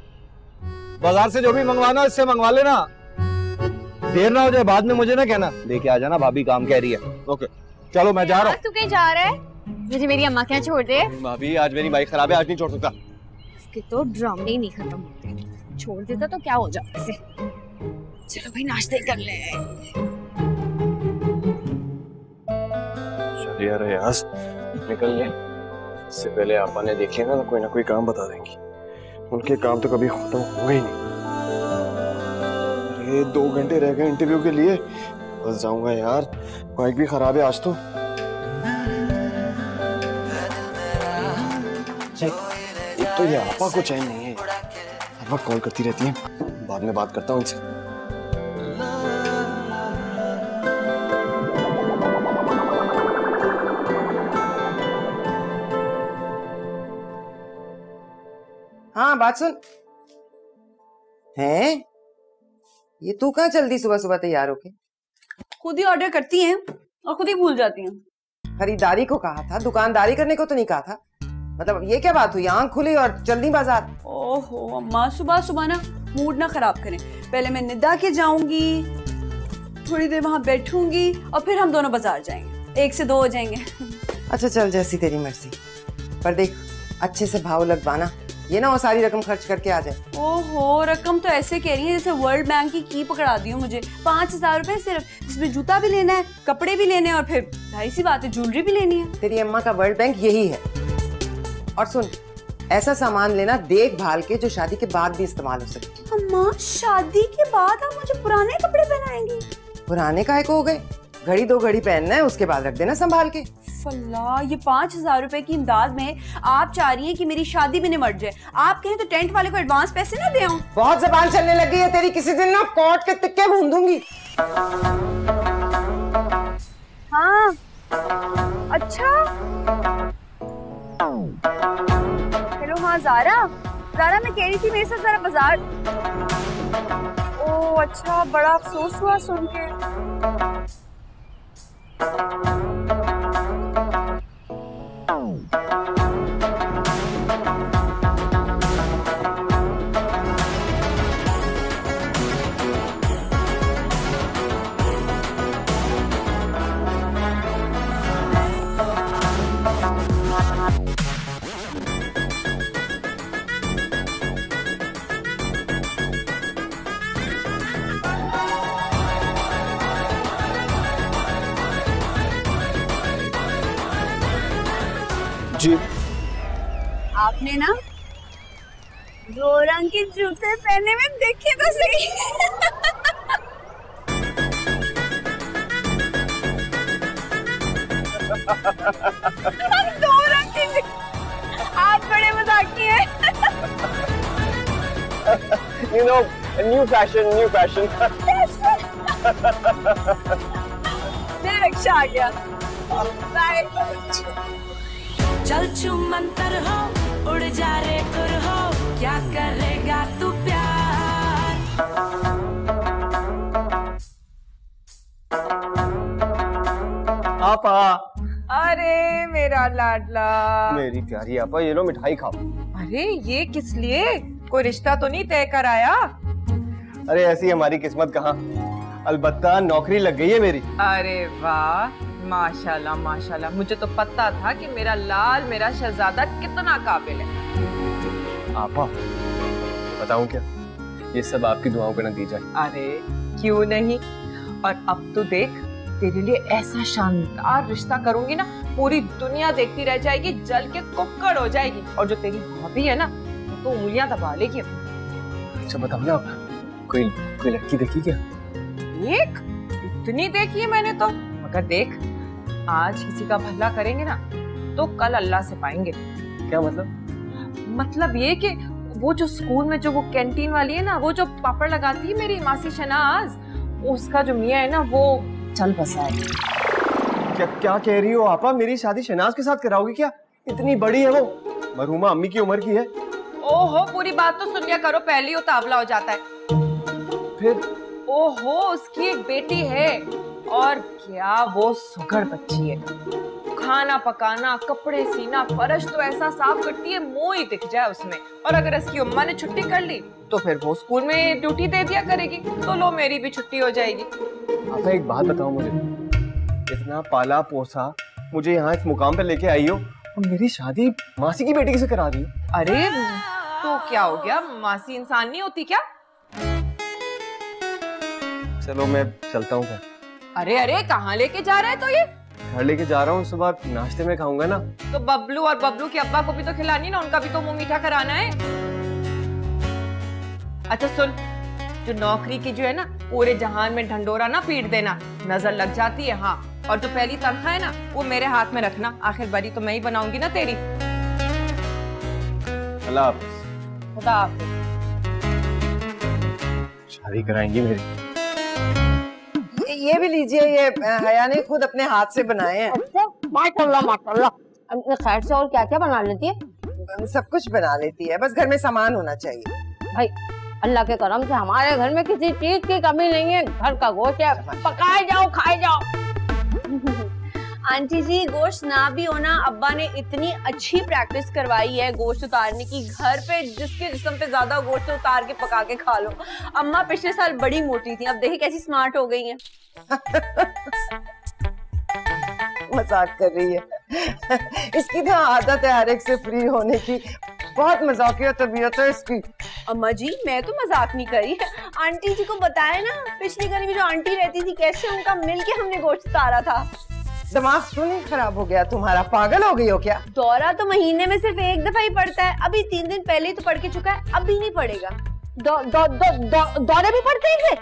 बाजार से जो भी मंगवाना इससे मंगवा लेना, देर ना हो जाए बाद में मुझे ना कहना। लेके आ जाना, भाभी काम कह रही है। ओके चलो मैं जा रहा हूँ। तू कहीं जा रहा है? मुझे मेरी अम्मा क्या छोड़ दे। भाभी आज मेरी बाइक खराब है, आज नहीं छोड़ सकता। इसके तो ड्रामे ही नहीं खत्म होते, छोड़ देता तो क्या हो जाता इसे। चलो भाई नाश्ता ही कर ले। चलिए यार यास, निकल ले, इससे पहले आपा ने देखेगा ना कोई काम बता देंगी। उनके काम तो कभी खत्म होंगे ही नहीं। अरे 2 घंटे रह गए इंटरव्यू के लिए, बस जाऊंगा यार, बाइक भी खराब है आज तो। एक तो ये आपा को चैन नहीं है, हर वक्त कॉल करती रहती है, बाद में बात करता हूँ इनसे। हाँ बात सुन। हैं? ये तू कहाँ जल्दी सुबह सुबह तैयार होके? खुद ही ऑर्डर करती हैं और खुद ही भूल जाती हैं। खरीदारी को कहा था, दुकानदारी करने को तो नहीं कहा था। मतलब ये क्या बात हुई, आंख खुली और जल्दी बाजार? ओहो अम्मा, सुबह सुबह ना मूड ना खराब करें। पहले मैं निदा के जाऊंगी, थोड़ी देर वहां बैठूंगी और फिर हम दोनों बाजार जाएंगे, 1 से 2 हो जाएंगे। अच्छा चल, जैसी तेरी मर्जी, पर देख अच्छे से भाव लगवाना, ये ना वो सारी रकम खर्च करके आ जाए। ओहो, रकम तो ऐसे कह रही है जैसे वर्ल्ड बैंक की पकड़ा दी हो मुझे। 5,000 रुपए सिर्फ, जिसमें जूता भी लेना है, कपड़े भी लेने हैं और फिर जाहिर सी बात है ज्वेलरी भी लेनी है। तेरी अम्मा का वर्ल्ड बैंक यही है। और सुन, ऐसा सामान लेना देख भाल के जो शादी के बाद भी इस्तेमाल हो सके। अम्मा, शादी के बाद आप मुझे पुराने कपड़े पहनाएंगी? पुराने काहे को हो गए? घड़ी 2 घड़ी पहनना है, उसके बाद रख देना संभाल के। फल्ला, ये 5,000 रुपए की इमदाद में आप चाह रही हैं कि मेरी शादी भी निमट जाए। आप कहें तो टेंट वाले को एडवांस पैसे ना दे आऊं? बहुत जबान चलने लगी है तेरी, किसी दिन ना कोर्ट के तिक्के भून दूंगी। हाँ, अच्छा। हेलो, हाँ ज़ारा, मैं कह रही थी मेरे साथ जरा बाजार। ओह अच्छा, बड़ा अफसोस हुआ सुन के। जी, आपने ना 2 रंग के जूते पहने में देखे तो सही। 2 रंग के, आप बड़े मजाकी हैं। you know, new fashion. मेरा रिक्शा आ गया। बाय। चल चुमंतर हो, उड़ जा रे तुर हो, क्या करेगा तू प्यार। आपा, अरे मेरा लाडला, मेरी प्यारी आपा, ये लो मिठाई खाओ। अरे ये किस लिए? कोई रिश्ता तो नहीं तय कर आया? अरे ऐसी हमारी किस्मत कहाँ, अलबत्ता नौकरी लग गई है मेरी। अरे वाह, माशाल्लाह माशाल्लाह, मुझे तो पता था कि मेरा लाल, मेरा शहजादा कितना काबिल है। आपा, बताऊं क्या, ये सब आपकी दुआओं का नतीजा है। अरे क्यों नहीं, और अब तो देख, तेरे लिए ऐसा शानदार रिश्ता करूंगी ना, पूरी दुनिया देखती रह जाएगी, जल के कुक्कड़ हो जाएगी। और जो तेरी भाभी है ना, तो उंगलियां दबा लेगी। अच्छा बताओ ना, कोई लड़की देखी क्या? देख, इतनी देखी है मैंने तो, मगर देख, आज किसी का भला करेंगे ना तो कल अल्लाह से पाएंगे। क्या मतलब? मतलब ये कि वो जो स्कूल में जो वो कैंटीन वाली है ना, वो जो पापड़ लगाती है मेरी मासी शनाज, उसका जो मियाँ है ना, वो चल बसा है। क्या कह रही हो आपा? मेरी शादी शनाज के साथ कराओगी क्या? इतनी बड़ी है वो, मरहुमा अम्मी की उम्र की है। ओहो, पूरी बात तो सुन लिया करो, पहले ही उतावला हो जाता है। फिर? ओहो, उसकी एक बेटी है, और क्या वो सुघड़ बच्ची है। खाना पकाना, कपड़े सीना, फर्श तो ऐसा साफ करती है मुंह ही दिख जाए उसमें। और अगर इसकी अम्मा ने छुट्टी कर ली तो फिर वो स्कूल में ड्यूटी दे दिया करेगी, तो लो मेरी भी छुट्टी हो जाएगी। आप एक बात बताओ मुझे, इतना पाला पोसा मुझे यहाँ इस मुकाम पे लेके आई हो, और मेरी शादी मासी की बेटी से करा दी हो। अरे तो क्या हो गया, मासी इंसान नहीं होती क्या? चलो मैं चलता हूँ। अरे अरे, कहाँ लेके जा रहा है? तो ये घर लेके जा रहा हूँ, सुबह नाश्ते में खाऊंगा ना। तो बबलू और बबलू के अब्बा को भी तो खिलानी ना, उनका भी तो मुंह मीठा कराना है। अच्छा सुन, जो नौकरी की जो है ना, पूरे जहान में ढंडोरा ना पीट देना, नजर लग जाती है। हाँ, और जो पहली तनख्वाह है ना, वो मेरे हाथ में रखना, आखिर बारी तो मैं ही बनाऊंगी ना तेरी। अल्लाह हाफिज। खुदा हाफिज। शादी कराएंगी मेरी। ये भी लीजिए, ये हया ने खुद अपने हाथ से बनाए हैं। अच्छा, माशाल्लाह माशाल्लाह। अपने खैर से और क्या क्या बना लेती है? सब कुछ बना लेती है, बस घर में सामान होना चाहिए। भाई अल्लाह के करम से हमारे घर में किसी चीज की कमी नहीं है। घर का गोश्त है, पकाए जाओ खाए जाओ। आंटी जी, गोश्त ना भी होना, अब्बा ने इतनी अच्छी प्रैक्टिस करवाई है गोश्त उतारने की, घर पे जिसके जिस्म पे ज्यादा गोश्त उतार के पका के खा लो। अम्मा पिछले साल बड़ी मोटी थी, अब देखिए कैसी स्मार्ट हो गई हैं। मजाक कर रही है। इसकी तो आदत है हर एक से फ्री होने की। बहुत मजाकिया तबीयत है इसकी। अम्मा जी मैं तो मजाक नहीं करी, आंटी जी को बताया ना पिछली गली में जो आंटी रहती थी कैसे उनका मिलके हमने गोश्त उतारा था। दिमाग क्यों नहीं खराब हो गया तुम्हारा, पागल हो गई हो क्या? दौरा तो महीने में सिर्फ एक दफा ही पड़ता है, अभी 3 दिन पहले ही तो पढ़ के चुका है, अभी नहीं पड़ेगा। दौरा भी पड़ते हैं?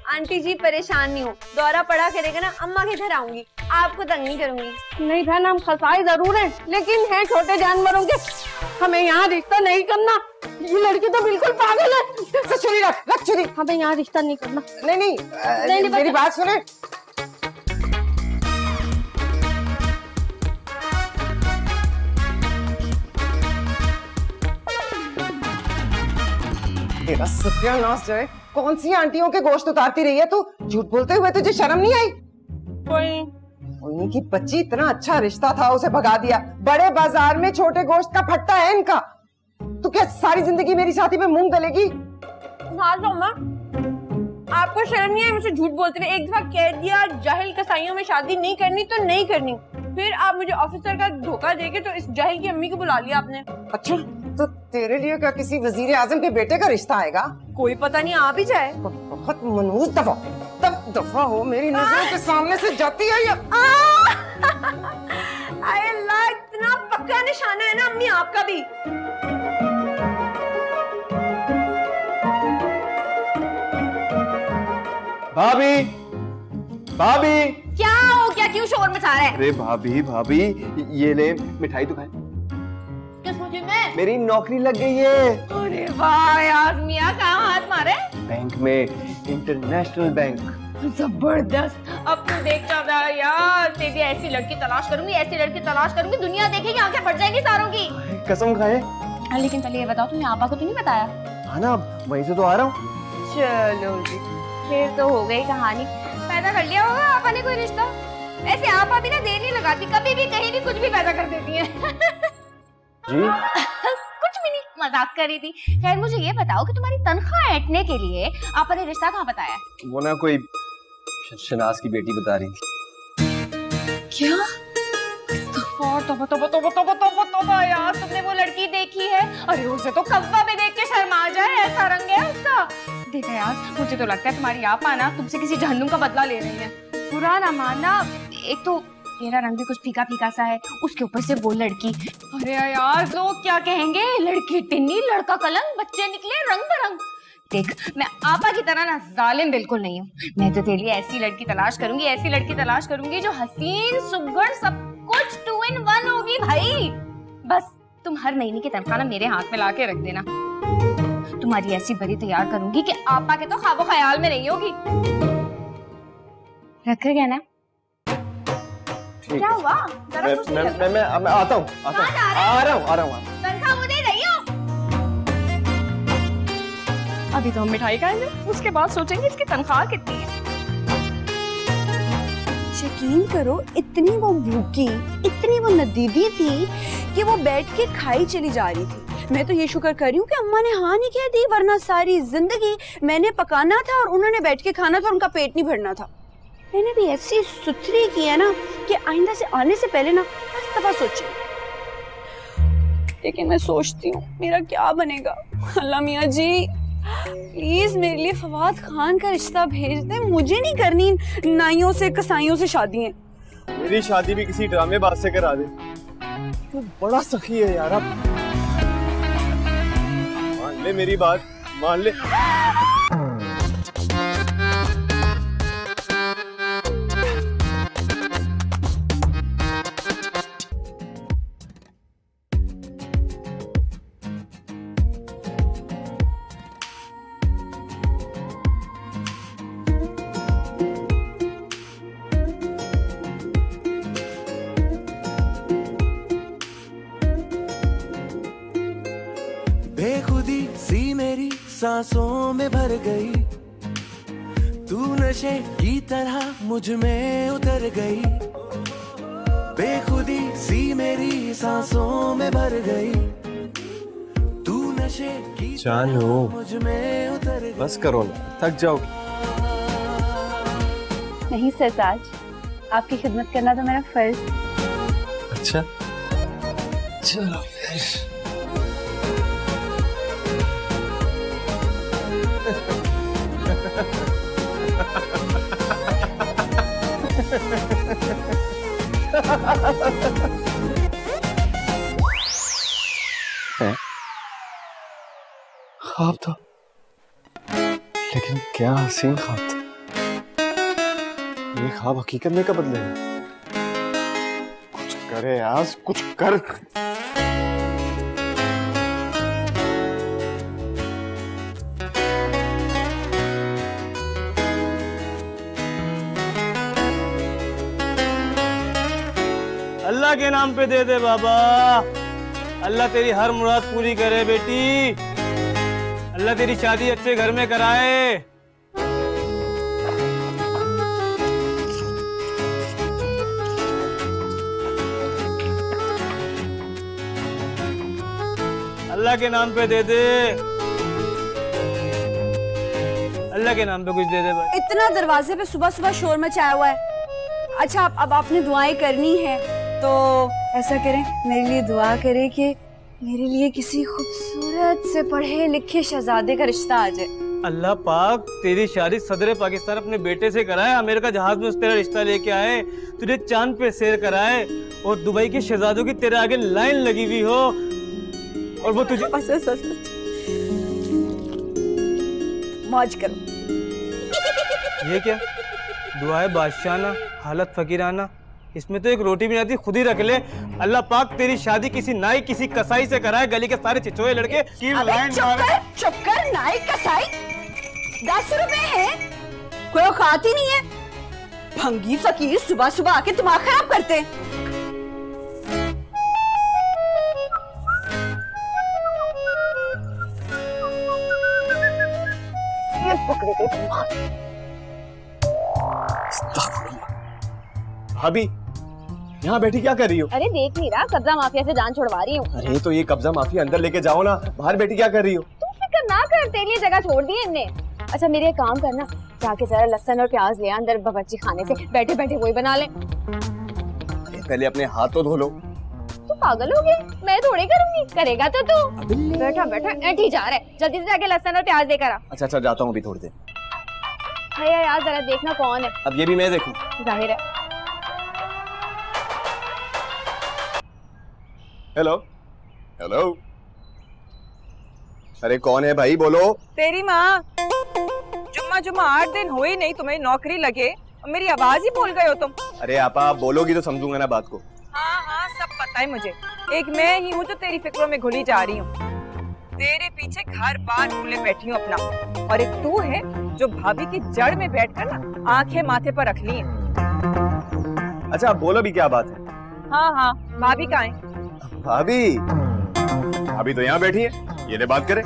आंटी जी परेशान नहीं हो, दौरा पड़ा करेगा ना अम्मा के घर आऊंगी, आपको तंग नहीं करूंगी। नहीं बहन हम खसाई जरूर हैं, लेकिन हैं छोटे जानवरों के, हमें यहाँ रिश्ता नहीं करना। ये लड़की तो बिल्कुल पागल है। छुरी रख छुरी। हमें यहाँ रिश्ता नहीं करना। नहीं मेरी बात सुने। तेरा सत्यानाश जाए, कौन सी आंटियों के गोश्त उतारती रही है तू? झूठ बोलते हुए तुझे शर्म नहीं आई? कोई की बच्ची, इतना अच्छा रिश्ता था उसे भगा दिया। बड़े बाजार में छोटे गोश्त का फट्टा है इनका। तू क्या सारी जिंदगी मेरी साथी पे मूंग दलेगी? आपको शर्म नहीं है मुझे झूठ बोलते हुए? एक दफा कह दिया जाहिल कसाईयों में शादी नहीं करनी तो नहीं करनी, फिर आप मुझे ऑफिसर का धोखा देके तो इस जाहिल की अम्मी को बुला लिया आपने। अच्छा तो तेरे लिए क्या किसी वजीर आजम के बेटे का रिश्ता आएगा? कोई पता नहीं आ भी जाए। बहुत मनहूस दफा हो, मेरी नजरों के सामने से जाती है ये। अल्लाह इतना पक्का निशाना है ना अम्मी आपका भी। भाभी भाभी क्या हो गया, क्यों शोर मचा रहा है? अरे भाभी भाभी ये ले मिठाई तो खाए। मेरी नौकरी लग गई है। अरे वाह यार मियां, कहाँ हाथ मारे? बैंक में, इंटरनेशनल बैंक। जबरदस्त। अब तू देख रहा है यार, तेरी ऐसी लड़की तलाश करूंगी, ऐसी लड़की तलाश करूंगी, दुनिया देखेगी, आंखें फट जाएंगी सारों की। कसम खाए। लेकिन पहले ये बताओ तुमने आपा को तो नहीं बताया? हाँ ना, वहीं से तो आ रहा हूँ। चलो जी, फिर तो हो गई कहानी। पैदा कर लिया होगा आपा ने कोई रिश्ता। ऐसे आपा भी ना देर नहीं लगाती, कभी भी कहीं भी कुछ भी पैदा कर देती है। जी कुछ भी नहीं, मजाक कर रही थी। खैर मुझे ये बताओ कि तुम्हारी तनख्वाह ऐंठने के लिए आपा ने रिश्ता कहाँ बताया? वो ना कोई शनाज की बेटी बता रही थी। क्या? तोबा यार, तुमने वो लड़की देखी है? अरे उसे तो कव्वा में देख के शर्मा जाए, ऐसा रंग है उसका। देखा यार, मुझे तो लगता है तुम्हारी आपा ना तुमसे किसी जहन्नुम का बदला ले रही है। बुरा ना मानना, एक तो तेरा रंग भी कुछ फीका फीका सा है, उसके ऊपर से वो लड़की। अरे यार लोग क्या कहेंगे, लड़की टिन्नी लड़का कलंक, बच्चे निकले रंग बिरंग। देख मैं आपा की तरह ना जालिम बिल्कुल नहीं हूँ। मैं तो तेरे लिए ऐसी लड़की तलाश करूंगी, ऐसी लड़की तलाश करूंगी जो हसीन सुघड़ सब कुछ 2 in 1 होगी भाई। बस तुम हर महीने की तनख्वाह ना मेरे हाथ में लाके रख देना। तुम्हारी ऐसी बरी तैयार करूंगी कि आपा के तो ख्वाबो ख्याल में नहीं होगी। रख गया ना? क्या हुआ? मैं आता हूँ, आ रहा हूँ। तनख्वाह मुझे रही हो? अभी तो हम मिठाई खाएंगे, उसके बाद सोचेंगे इसकी तनख्वाह कितनी है। यकीन करो इतनी वो भूखी, इतनी वो नदीदी थी कि वो बैठ के खाई चली जा रही थी। मैं तो ये शुक्र कर रही हूँ कि अम्मा ने हाँ नहीं कह दी, वरना सारी जिंदगी मैंने पकाना था और उन्होंने बैठ के खाना था, उनका पेट नहीं भरना था। मैंने भी ऐसी सुथरी की है ना कि आइंदा से आने से पहले ना 10 दफा सोचे। लेकिन मैं सोचती हूँ मेरा क्या बनेगा। अल्लाह मियाँ जी प्लीज मेरे लिए फवाद खान का रिश्ता भेज दे, मुझे नहीं करनी नाइयों से कसाईयों से शादी है। मेरी शादी भी किसी ड्रामेबाज से करा दे। तू बड़ा सखी है यार, अब मान ले मेरी बात, मान ले। बेखुदी सी मेरी सांसों में भर गई, तू नशे की तरह मुझ में उतर गई। बेखुदी सी मेरी सांसों में भर गई, तू नशे की जानू मुझ में उतर गई। बस करो ना, थक जाओगी। नहीं सरताज, आपकी खिदमत करना तो मेरा फर्ज। अच्छा चलो फिर। ख्वाब था, लेकिन क्या हसीन ख्वाब था। ये ख्वाब हकीकत में कब बदले? कुछ करे आज, कुछ कर। अल्लाह के नाम पे दे दे बाबा, अल्लाह तेरी हर मुराद पूरी करे बेटी, अल्लाह तेरी शादी अच्छे घर में कराए। अल्लाह के नाम पे दे दे, अल्लाह के नाम पे कुछ दे दे भाई। इतना दरवाजे पे सुबह सुबह शोर मचाया हुआ है। अच्छा अब आपने दुआएं करनी है तो ऐसा करें, मेरे लिए दुआ करें कि मेरे लिए किसी खूबसूरत से पढ़े लिखे शहजादे का रिश्ता आ जाए। अल्लाह पाक तेरी शादी सदर पाकिस्तान अपने बेटे से कराए, अमेरिका जहाज में उस तेरा रिश्ता लेके आए, तुझे चांद पे सैर कराए और दुबई के शहजादों की तेरे आगे लाइन लगी हुई हो और वो तुझे मौज करो। ये क्या दुआए बादशाहना, हालत फकीराना, इसमें तो एक रोटी भी नहीं आती, खुद ही रख ले। अल्लाह पाक तेरी शादी किसी नाई किसी कसाई से कराए, गली के सारे चिचोए लड़के की लाइन मारे। चुप कर, नाई कसाई 10 रुपए है, कोई औकात ही नहीं है। भंगी फकीर सुबह सुबह आके दिमाग खराब करते। भाभी यहाँ बैठी क्या कर रही हो? अरे देख नहीं रहा, कब्जा माफिया से जान छुड़वा रही हूँ। अरे तो ये कब्जा माफिया अंदर लेके जाओ ना, बाहर बैठी क्या कर रही हो? तू फिक्र ना कर, तेरे लिए जगह छोड़ दी इनने। अच्छा मेरे एक काम करना, जाके जरा लहसुन और प्याज ले अंदर बावर्ची खाने से, बैठे बैठे वही बना ले। पहले अपने हाथ तो धो लो। तू पागल हो गया? मैं थोड़ी करूंगी, करेगा तो तू। बैठा बैठा ऐठी जा रहा है, जल्दी से जाके लहसुन और प्याज लेकर आ। अच्छा जाता हूँ अभी थोड़ी देर। भैया यार जरा देखना कौन है। अब ये भी मैं देखूं? जाहिर है। हेलो हेलो, अरे कौन है भाई, बोलो। तेरी माँ, जुम्मा 8 दिन हुई नहीं तुम्हें नौकरी लगे और मेरी आवाज ही भूल गए हो तुम। अरे आपा आप बोलोगी तो समझूंगा ना बात को। हाँ सब पता है मुझे, एक मैं ही हूँ जो तेरी फिक्रों में घुली जा रही हूँ। तेरे पीछे घर बार भूले बैठी हूँ अपना, और एक तू है जो भाभी की जड़ में बैठकर ना आंखें माथे पर रख ली हैं। अच्छा आप बोलो भी, क्या बात है? हाँ भाभी कहाँ है? भाभी तो यहाँ बैठी है, ये ले बात करें।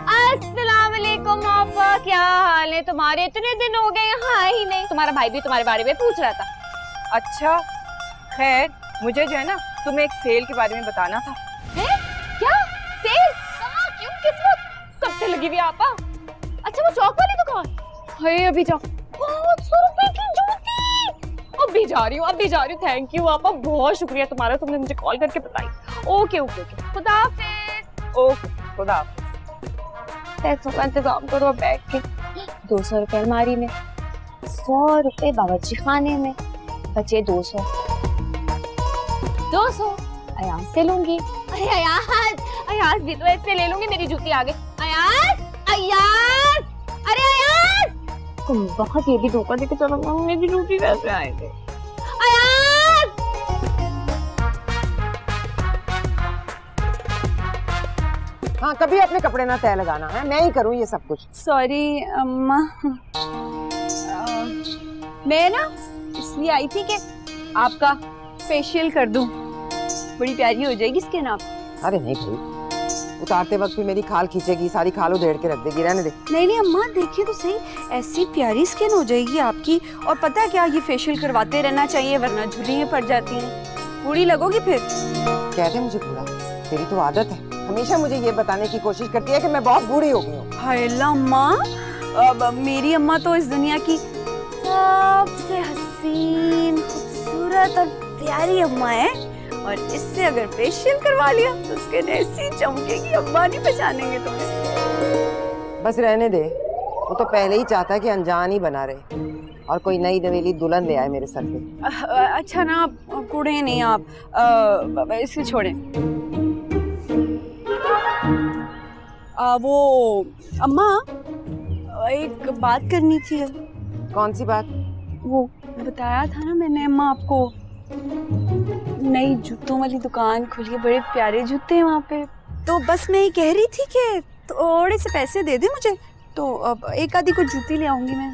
अस्सलाम वालेकुम आपा, क्या हाल है तुम्हारे? इतने दिन हो गए यहाँ ही नहीं। तुम्हारा भाई भी तुम्हारे बारे में पूछ रहा था। अच्छा खैर, मुझे जो है ना तुम्हें एक सेल के बारे में बताना था। है? क्या सेल? कहाँ, क्यों, किस वक्त, कब से लगी हुई आपा? अच्छा वो चौक वाली दुकान? हाय अभी जाओ। 500 रुपए की जूती। अभी जा रही हूँ, थैंक यू आपा, बहुत शुक्रिया तुम्हारा, तुमने मुझे कॉल करके बताई। ओके खुदा हाफिज। ओके खुदा हाफिज। पैसों का इंतजाम करो बैठ के। 200 रुपए अलमारी में, 100 रुपए बावर्ची खाने में, बचे 200 अयाज से लूंगी। अरे अयाज भी तो ऐसे ले लूंगी। मेरी जूती आ गई। अयाज अरे अयाज, तुम बहुत ये भी धोखा देके चलो, मेरी जूती कैसे आएगी? अयाज हाँ, कभी अपने कपड़े ना तय लगाना है, मैं ही करूँ ये सब कुछ। सॉरी अम्मा, मैं ना इसलिए आई थी कि आपका फेशियल कर दूं, बड़ी प्यारी हो जाएगी स्किन आप। अरे नहीं भाई, उतारते वक्त भी मेरी खाल खींचेगी, सारी खाल उधेड़ के रख देगी, रहने दे। नहीं अम्मा देखिए तो सही, ऐसी प्यारी स्किन हो जाएगी आपकी। और पता है क्या, ये फेशियल करवाते रहना चाहिए वरना झुर्रियां पड़ जाती हैं, बूढ़ी लगोगी फिर। कहते मुझे बूढ़ा, तेरी तो आदत है, हमेशा मुझे ये बताने की कोशिश करती है कि मैं बहुत बूढ़ी हो गई हूँ। हाय अम्मा, अब मेरी अम्मा तो इस दुनिया की सबसे हसीन, खूबसूरत और प्यारी अम्मा है, और इससे अगर फेशियल करवा लिया तो स्किन ऐसी चमकेगी अम्मा नहीं पहचानेंगे तुम्हें। बस रहने दे, वो तो पहले ही चाहता है कि अनजान ही बना रहे। और कोई नई नवेली दुल्हन ले आए मेरे सर पे। अच्छा ना कूड़े नहीं आप, इसे छोड़ें। वो अम्मा एक बात करनी थी। कौन सी बात? वो बताया था ना मैंने अम्मा आपको, नई जूतों वाली दुकान खुली है, बड़े प्यारे जूते हैं वहाँ पे। तो बस मैं ये कह रही थी कि थोड़े से पैसे दे दे मुझे, तो अब एक आधी को जूती ले आऊंगी मैं।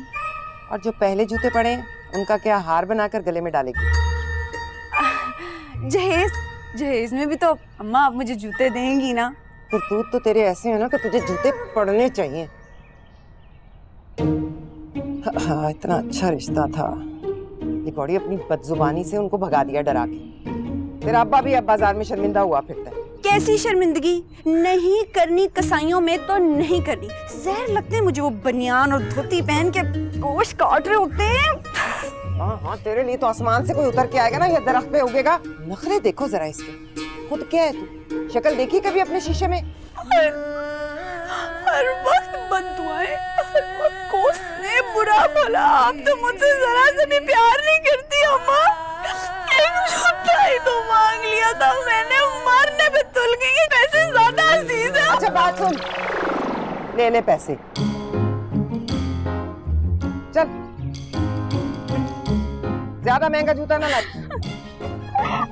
और जो पहले जूते पड़े हैं उनका क्या हार बनाकर गले में डालेगी? जहेज में भी तो अम्मा आप मुझे जूते देंगी ना। करतूत तो तेरे ऐसे है ना कि तुझे जूते पड़ने चाहिए। हाँ, इतना अच्छा रिश्ता था, ये बड़ी अपनी बदजुबानी से उनको भगा दिया डरा के। तेरा अब्बा भी अब बाजार में शर्मिंदा हुआ फिरता है। कैसी शर्मिंदगी? नहीं करनी कसाईयों में तो नहीं करनी। जहर लगते हैं मुझे वो बनियान और धोती पहन के गोश्त काट रहे होते हैं। हाँ हाँ, तेरे लिए तो आसमान से कोई उतर के आएगा ना, ये दरख्त पे उगेगा। नखरे देखो जरा इसके। खुद क्या है तू? शक्ल देखी कभी अपने शीशे में? हर वक्त बददुआएं, हर वक्त कोसने, बुरा भला। आप तो मुझसे जरा से भी प्यार नहीं करती अम्मा। एक झूठा ही तो मांग लिया था मैंने, मारने पे तुल गई। पैसे ज्यादा अजीज है। अच्छा बात सुन, ले ले पैसे, चल। ज्यादा महंगा जूता ना ला।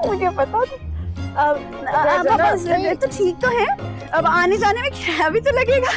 मुझे पता तो ठीक तो है, अब आने जाने में किराया भी तो लगेगा।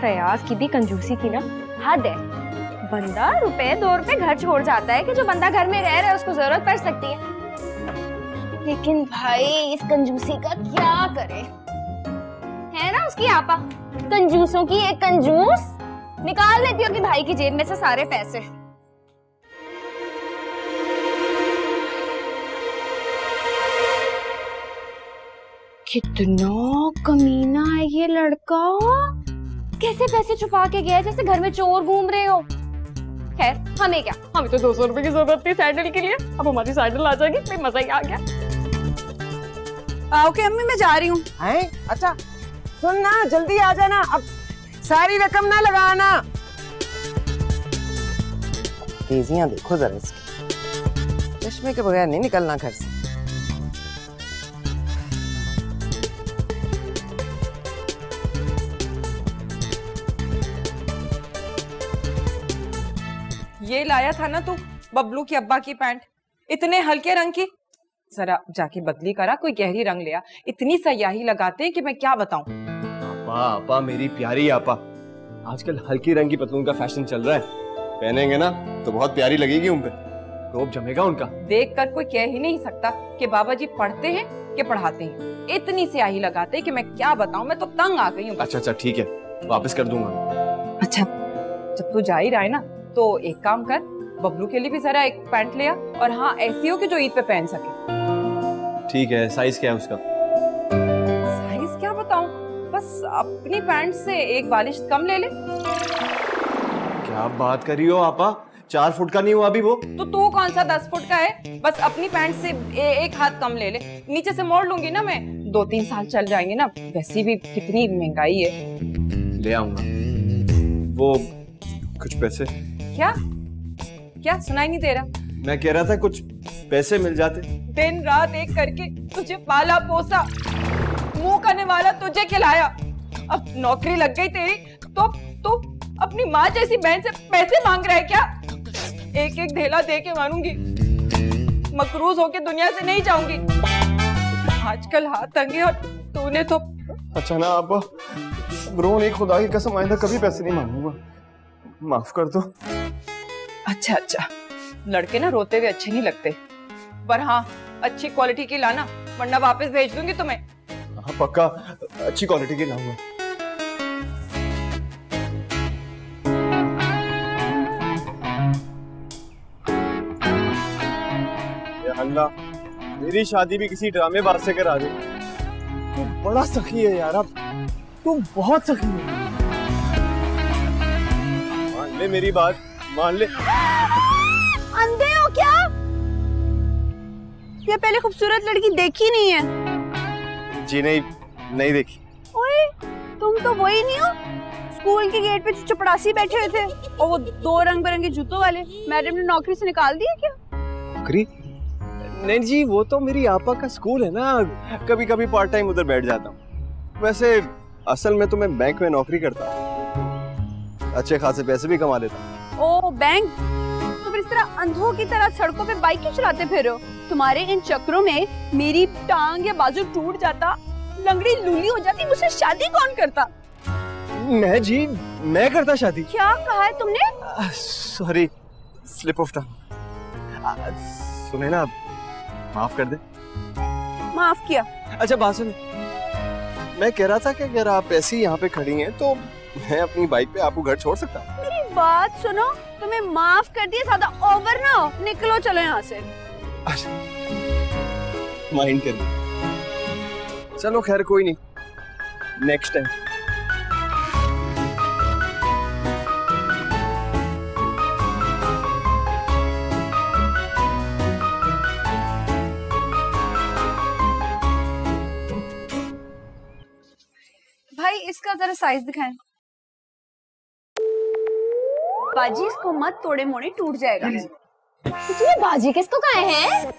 फयाज की भी कंजूसी की ना हद है। बंदा रुपए 2 रुपए घर छोड़ जाता है कि जो बंदा घर में रह रहा है उसको जरूरत पड़ सकती है। लेकिन भाई इस कंजूसी का क्या करे? है ना उसकी आपा, कंजूसों की एक कंजूस। निकाल लेती होगी भाई की जेब में से सारे पैसे। कितना कमीना है ये लड़का, कैसे पैसे छुपा के गया जैसे घर में चोर घूम रहे हो। खैर हमें क्या, हमें तो 200 रुपए की जरूरत थी सैंडल के लिए, अब हमारी सैंडल आ जाएगी, फिर मजा ही आ गया। ओके अम्मी मैं जा रही हूँ। अच्छा सुन ना, जल्दी आ जाना, अब सारी रकम ना लगाना। तेजियां देखो जरा इसकी, चश्मे के बगैर नहीं निकलना घर से। ये लाया था ना तू बबलू की अब्बा की पैंट, इतने हल्के रंग की। जरा जाके बदली करा, कोई गहरी रंग लिया। इतनी सयाही लगाते हैं कि मैं क्या बताऊं। आपा आपा मेरी प्यारी आपा, आजकल हल्की रंग की पतलून का फैशन चल रहा है, पहनेंगे ना तो बहुत प्यारी लगेगी उन पे, रोब जमेगा उनका। देख कर कोई कह ही नहीं सकता कि बाबा जी पढ़ते हैं कि पढ़ाते हैं। इतनी स्याही लगाते हैं कि मैं क्या बताऊं, मैं तो तंग आ गई हूँ। अच्छा ठीक है, वापस कर दूंगा। अच्छा जब तू जा ही रहा है ना तो एक काम कर, बबलू के लिए भी जरा एक पैंट ले आ, और हाँ ऐसी हो कि जो ईद पे पहन सके। ठीक है, साइज क्या है उसका? साइज क्या बताऊं, बस अपनी पैंट से एक बालिश कम ले ले। क्या बात कर रही हो आपा, 4 फुट का नहीं हुआ अभी वो? तो तू कौन सा 10 फुट का है? बस अपनी पैंट से एक हाथ कम ले ले, नीचे से मोड़ लूंगी ना मैं, 2-3 साल चल जाएंगे ना, वैसी भी कितनी महंगाई है। ले आऊंगा। वो कुछ पैसे? क्या क्या सुनाई नहीं दे रहा? मैं कह रहा था कुछ पैसे मिल जाते। दिन रात एक करके तुझे पाला पोसा, मुंह करने वाला तुझे खिलाया, अब नौकरी लग गई तेरी तो तू अपनी माँ जैसी बहन से पैसे मांग रहा है क्या? एक एक ढेला दे के मानूंगी, मकरूज होके दुनिया से नहीं जाऊंगी। आजकल हाथ तंगे और तूने तो। अच्छा ना आपा, रो नहीं, खुदा की कसम आइंदा कभी पैसे नहीं मांगूंगा, माफ कर दो। अच्छा अच्छा, लड़के ना रोते हुए अच्छे नहीं लगते, पर हाँ अच्छी क्वालिटी की लाना, वरना वापस भेज दूंगी तुम्हें। हाँ पक्का, अच्छी क्वालिटी की लाऊंगा। ला मेरी शादी भी किसी ड्रामेबाज से करा दे। तू बड़ा सखी है यार, अब तू बहुत सखी है। मान ले मेरी बात, मान ले। अंधे हो क्या? ये पहले खूबसूरत लड़की देखी नहीं है? जी नहीं, नहीं देखी। ओए, तुम तो वही नहीं हो स्कूल के गेट पे जो चपड़ासी बैठे हुए थे और वो 2 रंग बिरंगे जूतों वाले। मैडम ने नौकरी से निकाल दिया क्या? नौकरी? नहीं जी, वो तो मेरी आपा का स्कूल है ना, कभी कभी पार्ट टाइम उधर बैठ जाता हूँ। वैसे असल में तो मैं बैंक में नौकरी करता हूँ, अच्छे खासे पैसे भी कमा लेता हूँ। ओ बैंक? तो फिर इस तरह अंधों की तरह सड़कों पे बाइक क्यों चलाते फिर हो? तुम्हारे इन चक्रों में मेरी टांग या बाजू टूट जाता, लंगड़ी लूली हो जाती, मुझसे शादी कौन करता? मैं जी, मैं करता शादी। क्या कहा है तुमने? Sorry, slip of tongue. सुने ना, माफ कर दे। माफ किया? अच्छा बात सुन, मैं कह रहा था कि अगर आप ऐसी यहाँ पे खड़ी हैं तो मैं अपनी बाइक पे आपको घर छोड़ सकता हूँ। मेरी बात सुनो, तुम्हें माफ कर दिया, ज्यादा ओवर ना हो, निकलो चलो यहाँ से। माइंड कर ली। चलो खैर कोई नहीं, नेक्स्ट टाइम। भाई इसका जरा साइज दिखाएं। बाजी इसको मत तोड़े मोड़े, टूट जाएगा। तुम्हें बाजी किसको कहा है?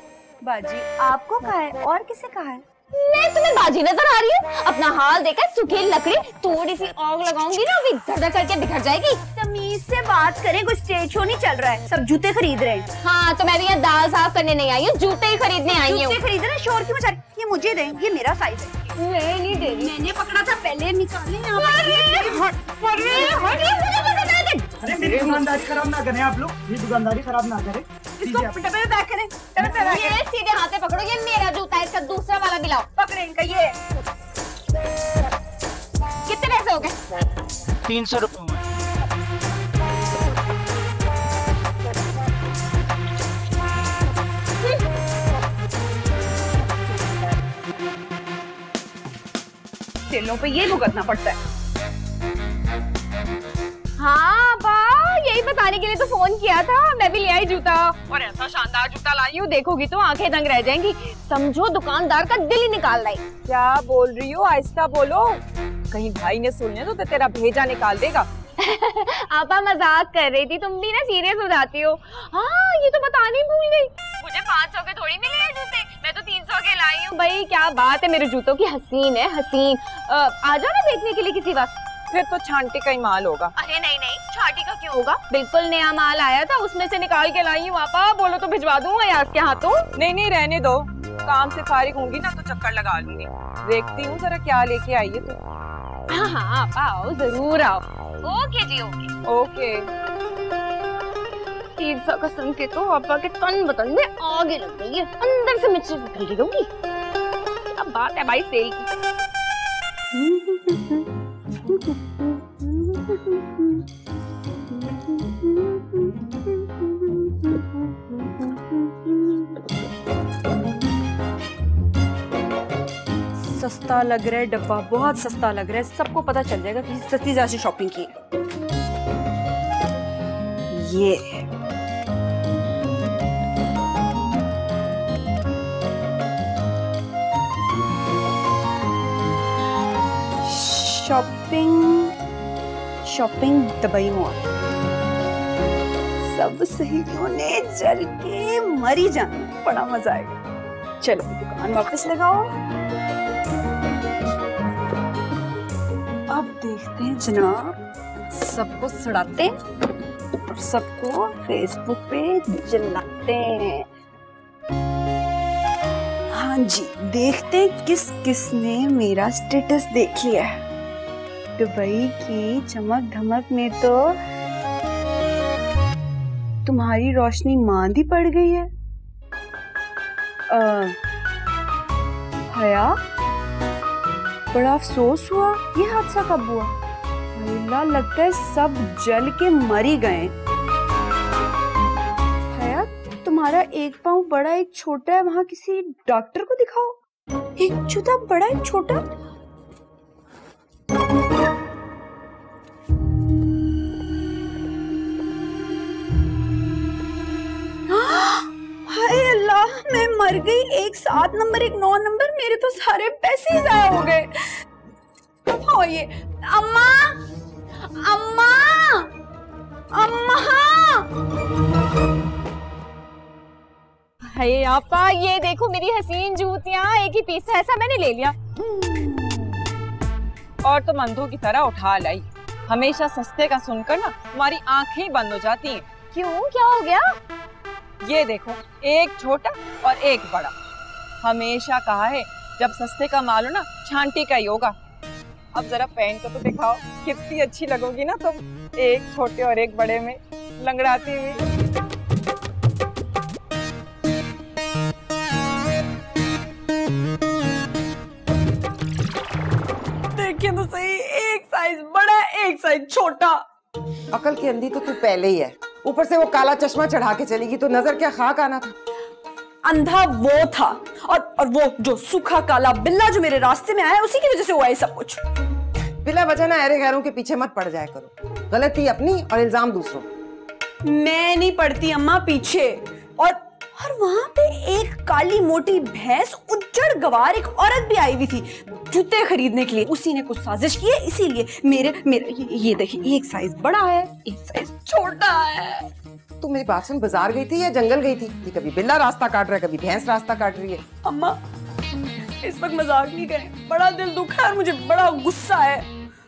बाजी आपको कहा है, और किसे कहा है? मैं तुम्हें बाजी नजर आ रही हूँ? अपना हाल देखा, सूखी लकड़ी थोड़ी सी आग लगाऊंगी ना, अभी धड़ करके बिखर जाएगी। तमीज से बात करें, कोई स्टेज शो नहीं चल रहा है, सब जूते खरीद रहे हैं। हाँ तो मैं भी यहाँ दाल साफ करने नहीं आई हूँ, जूते ही खरीदने आई हूँ। जूते खरीद रहे हैं, शोर क्यों मचा रहे? ये मुझे दें, ये मेरा साइज है। मैं नहीं दे रही, मैंने पकड़ा था, पहले निकाले यहाँ अरे मेरी दुकानदारी खराब ना करें आप लोग, ये दुकानदारी खराब ना करें। इसको डब्बे में पैक करें, डब्बे में पैक ये सीधे हाथ से पकड़ो, ये मेरा जूता है, इसका दूसरा वाला भी लाओ। पकड़े इनका ये। कितने पैसे हो गए? 300 रुपए। तेलों पे ये भुगतना पड़ता है। हाँ बा, यही बताने के लिए तो फोन किया था। मैं भी ले आई जूता, और ऐसा शानदार जूता लाई हूँ, देखोगी तो आंखें दंग रह जाएंगी। समझो दुकानदार का दिल ही निकाल लाई। क्या बोल रही हो? आहिस्ता बोलो, कहीं भाई ने सुन लिया तो तेरा भेजा निकाल देगा। आपा मजाक कर रही थी, तुम भी ना सीरियस हो जाती हो। हाँ ये तो बताने भूल गई, मुझे 500 के थोड़ी मिले हैं जूते, मैं तो 300 के लाई हूँ। भाई क्या बात है, मेरे जूतों की हसीन है हसीन। आ जाओ ना देखने के लिए किसी वक्त। फिर तो छांटी का ही माल होगा। अरे नहीं नहीं, छाटी का क्यों होगा, बिल्कुल नया माल आया था, उसमें से निकाल के लाई हूँ। आपा बोलो तो भिजवा दूंगा यार के हाथों। नहीं नहीं रहने दो, काम से फारिग होंगी ना तो चक्कर लगा लूंगी। देखती हूँ जरा क्या लेके आई है तो। हाँ हाँ आपा आओ, जरूर आओ। ओके जी ओके ओके। 300 का सुन के तो आपा के तन बतन में आगे लग गई है, अंदर से मिर्ची निकल रही होगी। क्या बात है भाई सेल की। सस्ता लग रहा है डब्बा, बहुत सस्ता लग रहा है, सबको पता चल जाएगा कि सस्ती जैसी शॉपिंग की है। ये शॉपिंग दुबई मॉल। सब सहेलियों ने जल के मरी जाना, बड़ा मजा आएगा। चलो दुकान वापस लगाओ। अब देखते हैं जनाब, सबको सड़ाते हैं और सबको फेसबुक पे जलाते हैं। हाँ जी, देखते हैं किस किस ने मेरा स्टेटस देख लिया है। दुबई की चमक धमक में तो तुम्हारी रोशनी मांदी पड़ गई है। हया, बड़ा अफसोस हुआ। ये हादसा कब हुआ? अल्लाह, लगता है सब जल के मर ही गए। हया, तुम्हारा एक पाँव बड़ा एक छोटा है, वहाँ किसी डॉक्टर को दिखाओ। एक जूता बड़ा एक छोटा। हाय अल्लाह, मैं मर गई। एक 7 नंबर एक 9 नंबर, मेरे तो सारे पैसे ही जाया हो गए। हाँ ये अम्मा, अम्मा, अम्मा। अरे आपा, ये देखो मेरी हसीन जूतियां, एक ही पीस है, ऐसा मैंने ले लिया। और तुम अंधों की तरह उठा लाई। हमेशा सस्ते का सुनकर ना तुम्हारी आंखें ही बंद हो जाती हैं। क्यों, क्या हो गया? ये देखो, एक छोटा और एक बड़ा। हमेशा कहा है जब सस्ते का माल हो ना, छांटी का ही होगा। अब जरा पहन को तो दिखाओ, कितनी अच्छी लगोगी ना तुम, एक छोटे और एक बड़े में लंगड़ाती हुई। देखिए तो सही, एक साइज बड़ा एक साइज छोटा। अकल की अंधी तो तू पहले ही है, ऊपर से वो काला चश्मा चढ़ा के चलेगी तो नजर क्या खाक आना था। अंधा वो था, और वो जो सूखा काला बिल्ला जो मेरे रास्ते में आया, उसी की वजह से हुआ है सब कुछ। बिला वजह ना अरे गैरों के पीछे मत पड़ जाया करो, गलती अपनी और इल्जाम दूसरों। मैं नहीं पड़ती अम्मा पीछे। और वहां पे एक काली मोटी भैंस उज्जड़ गवार एक औरत भी आई हुई थी जूते खरीदने के लिए। उसी ने कुछ साजिश की है, इसीलिए मेरे ये देखिए, एक साइज बड़ा है एक साइज छोटा है। तू मेरी बात सुन, बाजार गई थी या जंगल गई थी? कि कभी बिल्ला रास्ता काट रहा है, कभी भैंस रास्ता काट रही है। अम्मा इस वक्त मजाक नहीं करे, बड़ा दिल दुखा है और मुझे बड़ा गुस्सा है।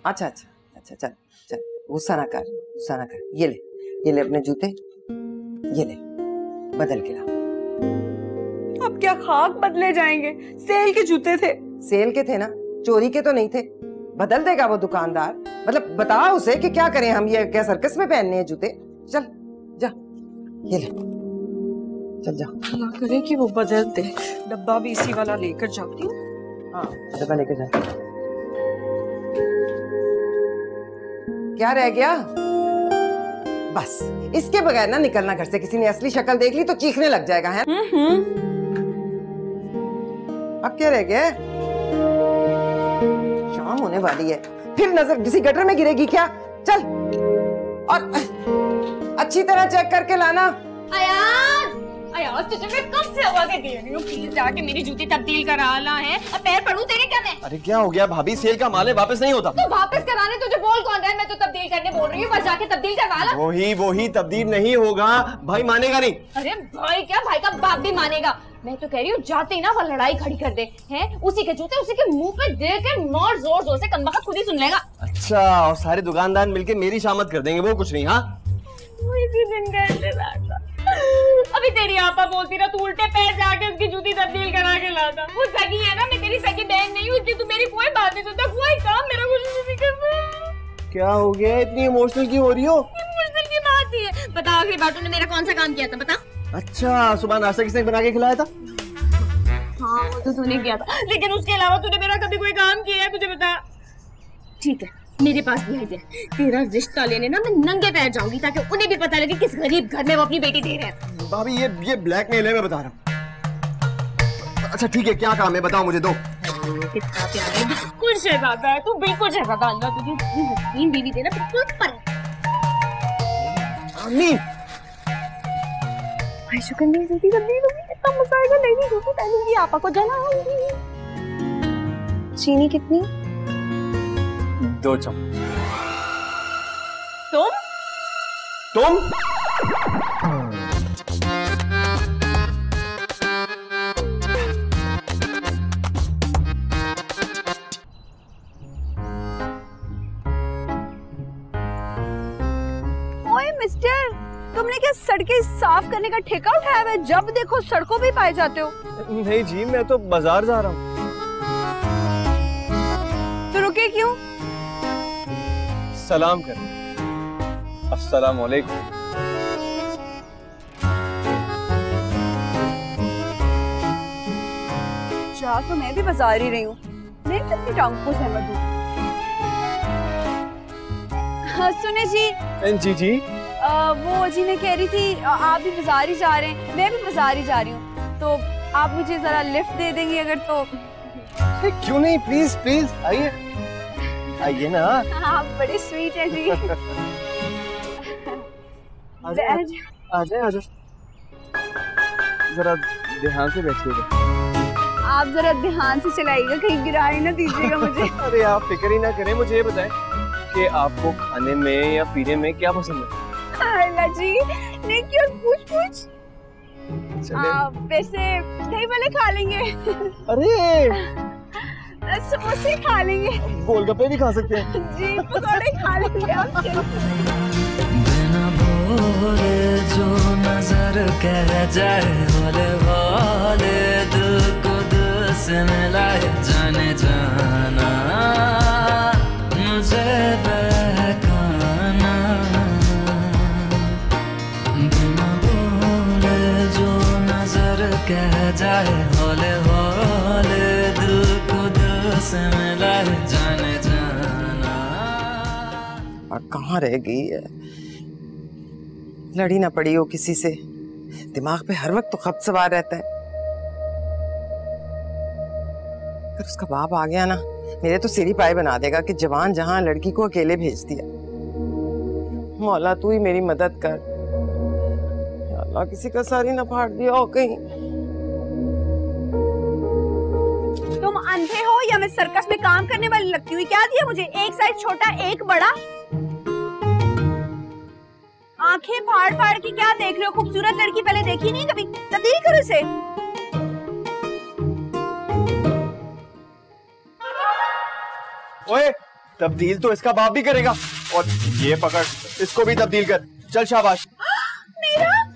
अच्छा अच्छा अच्छा, चल चल, गुस्सा ना कर, गुस्सा ना कर। ये ले अपने जूते, ये ले, बदल के ला। अब क्या खाक बदले जाएंगे? सेल के जूते थे। सेल के थे ना, चोरी के तो नहीं थे। बदल देगा वो दुकानदार। मतलब बता उसे कि क्या करें हम, ये क्या सर्कस में पहनने हैं जूते? चल जा, ये ले, चल जा। अल्लाह करे कि वो बदल दे। डब्बा भी इसी वाला लेकर जाती हूँ। हाँ, डब्बा लेकर जा। क्या रह गया? बस इसके बगैर ना निकलना घर से। किसी ने असली शक्ल देख ली तो चीखने लग जाएगा है। अब क्या रह गया? शाम होने वाली है, फिर नजर किसी गटर में गिरेगी क्या? चल, और अच्छी तरह चेक करके लाना। अयाज तुझे मैं कब से हवा के दे रही हूँ, प्लीज जाके मेरी जूती तब्दील करा ला है। अब पैर पड़ूं तेरे क्या मैं? अरे क्या हो गया भाभी, सेल का माल है, वापस नहीं होता। तो वापस कराने तुझे बोल कौन रहा है? मैं तो तब्दील करने बोल रही हूँ, बस जाके तब्दील करवा ला। वही तब्दील नहीं होगा, भाई मानेगा नहीं। अरे भाई क्या, भाई का बाप भी मानेगा। मैं तो कह रही हूँ जाते ही ना वो लड़ाई खड़ी कर दे, हैं? उसी के जूते उसी के मुंह पे दे के मार जोर जोर से, कमबख्त खुद ही सुन लेगा। अच्छा, और सारे दुकानदार मिलके मेरी शामत कर देंगे, वो कुछ नहीं। हाँ अभी तेरी आपा बोलती ना, तू उल्टे पैर जाके उसकी जूती तब्दील करा के लाता। वो सगी है ना, मैं तेरी सगी बहन नहीं हूँ, तू मेरी कोई बात नहीं सुनता, कोई काम मेरा कुछ नहीं करता। क्या हो गया, इतनी इमोशनल क्यों हो रही हो? इमोशनल की बात ही है। बता आखिरी बार तूने मेरा कौन सा काम किया था, बता। अच्छा, सुबह नाश्ता किसने बना के खिलाया था? हाँ वो तो तूने किया था, लेकिन उसके अलावा तूने मेरा कभी कोई काम किया है? मुझे बता। ठीक है, मेरे पास भी आइडिया है। तेरा रिश्ता लेने ना मैं नंगे पैर जाऊंगी, ताकि उन्हें भी पता लगे किस गरीब घर में वो अपनी बेटी दे रहे हैं। भाभी ये ब्लैकमेल है, मैं बता रहा हूँ। अच्छा ठीक है, क्या काम है बताओ मुझे, दो। कितना प्यारा है, बिल्कुल शहजादा है तू, बिल्कुल शहजादा। अल्लाह तुझे इतनी हसीन बीवी देना, बिल्कुल पर। अम्मी भाई शुक्र नहीं जल्दी इतना मजा आएगा। नहीं जूती पहनूंगी, आपा को जलाऊंगी। चीनी कितनी? 2 चम्मच। तुम ओए मिस्टर, तुमने क्या सड़कें साफ करने का ठेका उठाया है? जब देखो सड़कों पे पाए जाते हो। नहीं जी, मैं तो बाजार जा रहा हूँ। तो रुके क्यों? सलाम कर। अस्सलाम वालेकुम। जा तो मैं भी बाजार ही रही हूँ, मैं कितनी टांग को सहमत हूँ। हाँ सुने जी। जी वो जी मैं कह रही थी आप भी बाजार ही जा रहे हैं, मैं भी बाजार ही जा रही हूँ, तो आप मुझे जरा लिफ्ट दे देंगी अगर तो। क्यों नहीं, प्लीज प्लीज आइए आइए ना। आप बड़े स्वीट हैं जी। आजा जरा ध्यान से बैठिएगा। आप जरा ध्यान से चलाइएगा, कहीं गिराए ना दीजिएगा मुझे। अरे आप फिक्र ही ना करें, मुझे ये बताएं कि आपको खाने में या पीने में क्या पसंद है? अल्लाह जी, नहीं क्यों पूछ। वैसे दही भल्ले खा लेंगे। अरे समोसे खा लेंगे। गोलगप्पे भी खा सकते हैं जी, पकौड़े खा लेंगे। बिना बोले जो नजर कह जाए, होले होले दिल को दिल से मिलाए, जाने जाना मुझे बहकाना। बिना बोले जो नजर कह जाए, होले होले दिल को दिल से मिलाए, जाने जाना। और कहाँ रह गई है? लड़ी ना पड़ी हो किसी से, दिमाग पे हर वक्त तो खत सवार रहता है। अगर उसका बाप आ गया ना, मेरे तो सिरी पाए बना देगा कि जवान जहां लड़की को अकेले भेज दिया। मौला तू ही मेरी मदद कर, या अल्लाह किसी का सारी ना फाड़ दिया हो कहीं। तुम अंधे हो या मैं सर्कस में काम करने वाली लगती हुई? क्या दिया मुझे? एक साइज छोटा एक बड़ा। आंखें फाड़ फाड़ के क्या देख रहे हो? खूबसूरत लड़की पहले देखी नहीं कभी, तब्दील करो इसे। ओए, तब्दील तो इसका बाप भी करेगा। और ये पकड़, इसको भी तब्दील कर। चल शाबाश।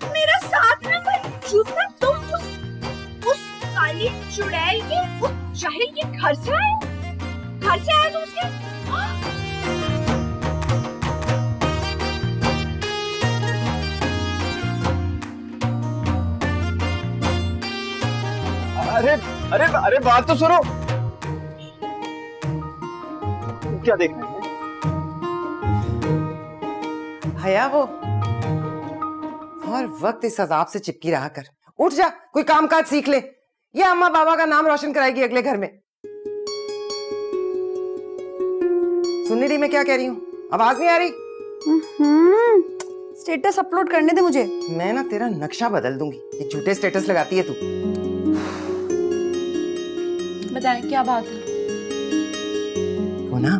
मेरा 7 नंबर जूता तुम उस काली चुड़ैल के, उस जाहिल के घर से आए? घर से आए तुम उसके? अरे अरे अरे बात तो सुनो। क्या देख रहे हैं? हया वो हर वक्त इस अजाब से चिपकी रहा कर। उठ जा, कोई काम काज सीख ले। ये अम्मा बाबा का नाम रोशन कराएगी अगले घर में। सुन नहीं रही मैं क्या कह रही हूँ? आवाज नहीं आ रही? स्टेटस अपलोड करने दे मुझे। मैं ना तेरा नक्शा बदल दूंगी। ये झूठे स्टेटस लगाती है तू। बताएं क्या बात है? वो ना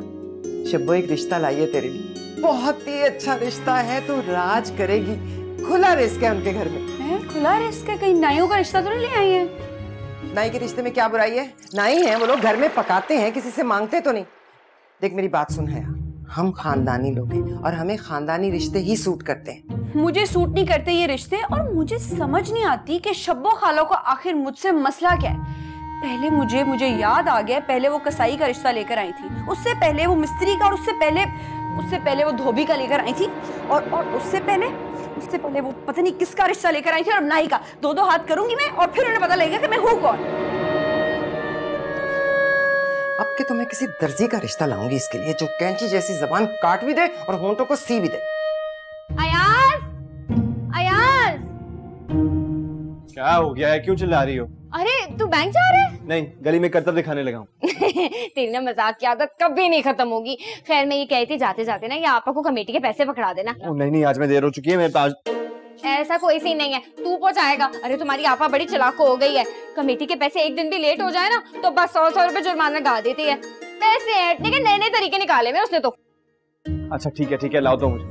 शब्बो एक रिश्ता लाई है तेरे लिए, बहुत ही अच्छा रिश्ता है, तू राज करेगी। खुला रिस्क है उनके घर में। खुला रिस्क है? कहीं नाइयों का रिश्ता तो नहीं ले आई है? नाई के रिश्ते में क्या बुराई है? नाई है वो लोग, घर में पकाते हैं, किसी से मांगते तो नहीं। देख मेरी बात सुन है, हम खानदानी लोग हैं और हमें खानदानी रिश्ते ही सूट करते हैं। मुझे सूट नहीं करते ये रिश्ते, और मुझे समझ नहीं आती कि शब्बो खाला को आखिर मुझसे मसला क्या है। पहले मुझे याद आ गया, पहले वो कसाई का रिश्ता लेकर आई थी, उससे पहले वो मिस्त्री का, और उससे पहले वो धोबी का लेकर आई थी, और उससे पहले वो पता नहीं किसका रिश्ता लेकर आई थी, और नाई का। दो हाथ करूंगी मैं, और फिर उन्हें पता लगेगा कि मैं हूँ कौन। अब के तो मैं किसी दर्जी का रिश्ता लाऊंगी इसके लिए, जो कैंची जैसी जबान काट भी दे और होंठों को सी भी दे। अयाज, अयाज, क्या हो गया है? क्यों चिल्ला रही हो? अरे तू बैंक जा रहे है? नहीं, गली में करतब दिखाने लगा हूँ। तेरी ना मजाक की आदत कभी नहीं खत्म होगी। खैर मैं ये कहती थी जाते जाते ना ये आपा को कमेटी के पैसे पकड़ा देना। नहीं, आज मैं देर हो चुकी है मेरे पास। ऐसा कोई सीन नहीं है, तू पहुंचाएगा। अरे तुम्हारी आपा बड़ी चालाक हो गई है, कमेटी के पैसे एक दिन भी लेट हो जाए ना तो बस 100 रुपए जुर्माना गा देती है। पैसे ऐटने के नए नए तरीके निकाले में उसने तो। अच्छा ठीक है, लाओ तो मुझे।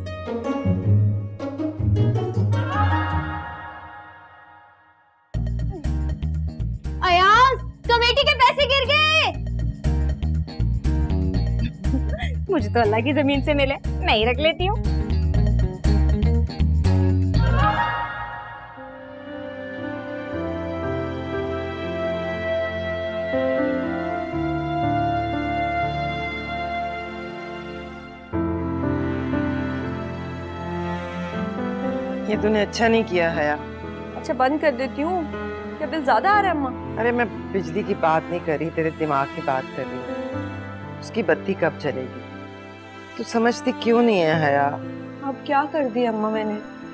अयाज, कमेटी के पैसे गिर गए। मुझे तो अल्लाह की जमीन से मिले, मैं ही रख लेती हूँ। ये तूने अच्छा नहीं किया हया। अच्छा बंद कर देती हूँ, क्या बिल ज्यादा आ रहा है अम्मा? अरे मैं बिजली की बात नहीं कर रही, तेरे दिमाग की बात कर रही हूँ। उसकी बत्ती कब चलेगी? तू समझती क्यों नहीं है हया? अब क्या कर दिया अम्मा मैंने?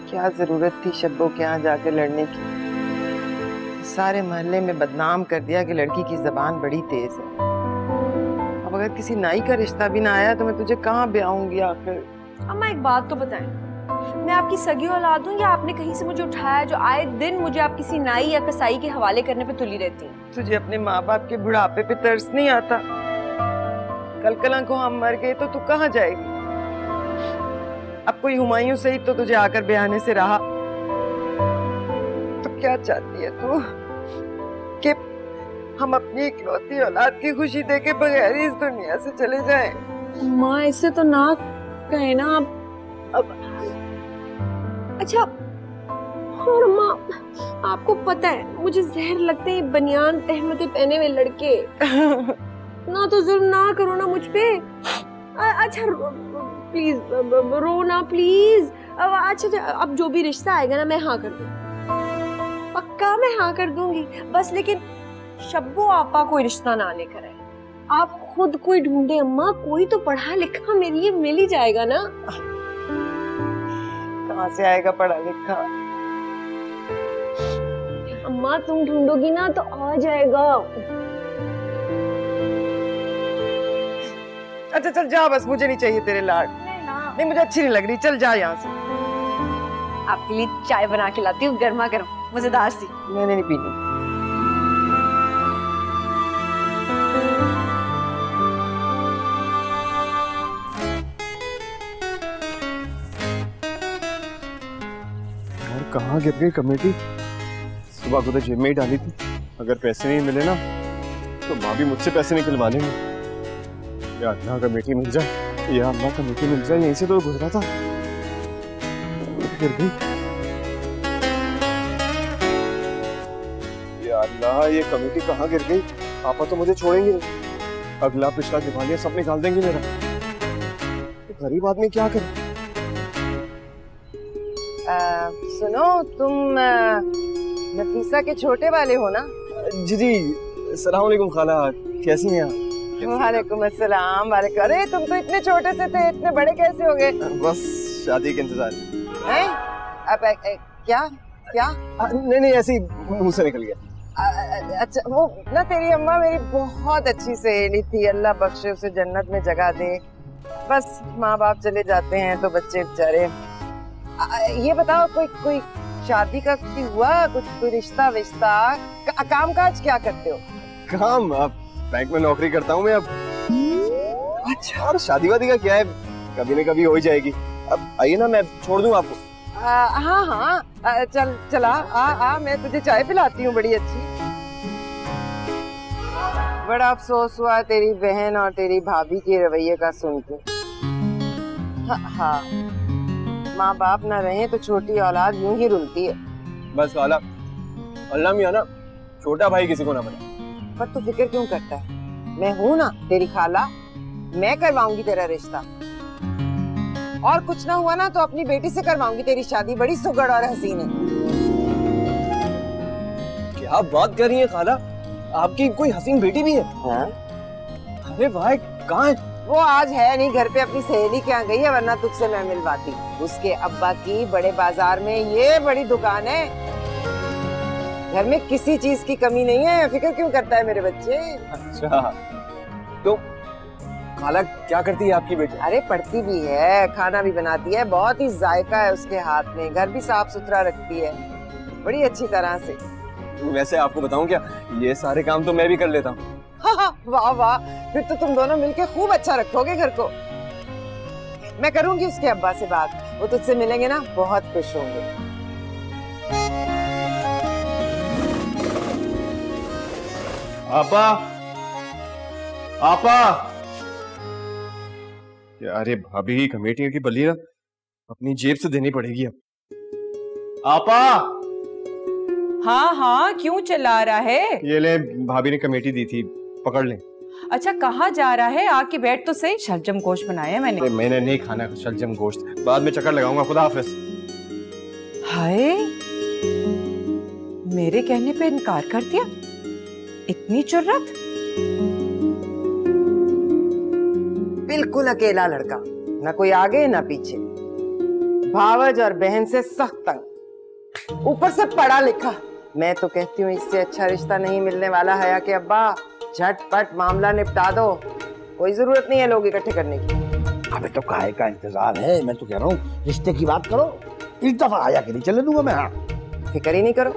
क्या जरूरत थी शब्बो के यहाँ जाकर लड़ने की? सारे मोहल्ले में बदनाम कर दिया कि लड़की की जबान बड़ी तेज है। अब अगर किसी नाई का रिश्ता भी ना आया तो मैं तुझे कहाँ ब्याऊंगी आखिर? अम्मा एक बात तो बताएं, मैं आपकी सगी औलाद हूँ या आपने कहीं से मुझे उठाया जो आए दिन मुझे आप किसी नाई या कसाई के हवाले करने पे तुली रहती हैं? तुझे अपने माँ बाप के बुढ़ापे पे तरस नहीं आता? कल को हम मर गए तो तू कहाँ जाएगी? अब कोई हुमायूं से ही तो तुझे आकर बयाने से रहा। तो क्या चाहती है तू कि हम अपनी इकलौती औलाद की खुशी देके बगैर इस दुनिया से चले जाएं? माँ ऐसे तो ना कहे ना अब अच्छा। और माँ आपको पता है मुझे जहर लगते हैं बनियान तहमते पहने हुए लड़के। ना तो जुल्म ना करो ना मुझ पे। अच्छा प्लीज रो ना प्लीज। अच्छा अब जो भी रिश्ता आएगा ना मैं हाँ कर दूंगी, पक्का मैं हाँ कर दूंगी। बस लेकिन शब्बो आपा कोई रिश्ता ना लेकर आए, आप खुद कोई ढूंढे अम्मा। कोई तो पढ़ा लिखा मेरे लिए मिल ही जाएगा ना। कहाँ से आएगा पढ़ा लिखा? अम्मा तुम ढूंढोगी ना तो आ जाएगा। अच्छा चल जा, बस मुझे नहीं चाहिए तेरे लाड। नहीं मुझे अच्छी नहीं लग रही, चल जा यहाँ से। आपके लिए चाय बना के लाती हूँ गर्मा गर्म मजेदार सी। मैंने नहीं पीनी। यार कहाँ गिर गई कमेटी? सुबह को तो जेब में ही डाली थी। अगर पैसे नहीं मिले ना तो भाभी मुझसे पैसे निकलवा लेंगे। या अल्लाह कमेटी मिल जाए, या अल्लाह कमेटी मिल जाए। यहीं से तो गुजरा था, गिर गई। या अल्लाह ये कमेटी कहाँ गिर गई? पापा तो मुझे छोड़ेंगे नहीं। अगला पिछला दिवालिया सब निकाल देंगे मेरा। तो गरीब आदमी क्या करे? सुनो तुम नफीसा के छोटे वाले हो ना? जी जी। अस्सलाम वालेकुम खाला, कैसी हैं आप? वालेकुम अस्सलाम। वालेकुम। अरे तुम तो इतने छोटे से थे, इतने बड़े कैसे हो गए? बस शादी के इंतजार हैं? अब क्या क्या? नहीं नहीं ऐसे ही मुंह से निकल गया। अच्छा वो ना तेरी अम्मा मेरी बहुत अच्छी सहेली थी, अल्लाह बख्शे उसे जन्नत में जगह दे। बस माँ बाप चले जाते हैं तो बच्चे बेचारे। ये बताओ कोई शादी का हुआ? कुछ कोई रिश्ता विश्ता? काम काज क्या करते हो? काम अब बैंक में नौकरी करता हूँ मैं अब। अच्छा। और शादी वादी का क्या है, कभी न कभी हो ही जाएगी। अब आइए ना, मैं छोड़ दूँ आपको। हाँ हाँ चल चला आ मैं तुझे चाय पिलाती हूँ बड़ी अच्छी। बड़ा अफसोस हुआ तेरी बहन और तेरी भाभी के रवैये का सुन के। हाँ माँ बाप ना रहे तो छोटी औलाद यूं ही रुलती है। बस खाला, अल्लाह मियां ना छोटा भाई किसी को ना बना। पर तू फिक्र क्यों करता है? मैं हूं ना तेरी खाला, मैं करवाऊंगी तेरा रिश्ता। और कुछ ना हुआ ना तो अपनी बेटी से करवाऊंगी तेरी शादी, बड़ी सुगड़ और हसीन है। क्या बात कर रही है खाला, आपकी कोई हसीन बेटी भी है? हाँ? अरे वाह, कहाँ है? वो आज है नहीं, घर पे अपनी सहेली के यहाँ गई है, वरना तुझसे मैं मिलवाती। उसके अब्बा की बड़े बाजार में ये बड़ी दुकान है, घर में किसी चीज की कमी नहीं है। फिक्र क्यों करता है मेरे बच्चे? अच्छा तो खाला क्या करती है आपकी बेटी? अरे पढ़ती भी है, खाना भी बनाती है, बहुत ही जायका है उसके हाथ में, घर भी साफ सुथरा रखती है बड़ी अच्छी तरह से। वैसे आपको बताऊं क्या, ये सारे काम तो मैं भी कर लेता हूँ। वाह वाह, फिर तो तुम दोनों मिलके खूब अच्छा रखोगे घर को। मैं करूंगी उसके अब्बा से बात, वो तुझसे मिलेंगे ना बहुत खुश होंगे। आपा, आपा। अरे भाभी की कमेटियों की बली ना अपनी जेब से देनी पड़ेगी अब। आपा। हाँ हाँ क्यों चला रहा है? ये ले, भाभी ने कमेटी दी थी, पकड़ ले। अच्छा कहाँ जा रहा है? आके बैठ तो सही। शलजम गोश्त बनाया है मैंने। मैंने नहीं खाना शलजम गोश्त, बाद में चक्कर लगाऊंगा। खुदा हाफिज। हाय, मेरे कहने पे इनकार कर दिया? इतनी जुर्रत? बिल्कुल अकेला लड़का, ना कोई आगे ना पीछे। भावज और बहन से सख्त तंग, ऊपर से पढ़ा लिखा। मैं तो कहती हूँ इससे अच्छा रिश्ता नहीं मिलने वाला है कि अब्बा झटपट मामला निपटा दो, कोई जरूरत नहीं है लोग इकट्ठे करने की। अबे तो काहे का इंतजार है, मैं तो कह रहा हूँ रिश्ते की बात करो, इस दफा आया के नहीं चले दूंगा मैं। हाँ फिक्र ही नहीं करो,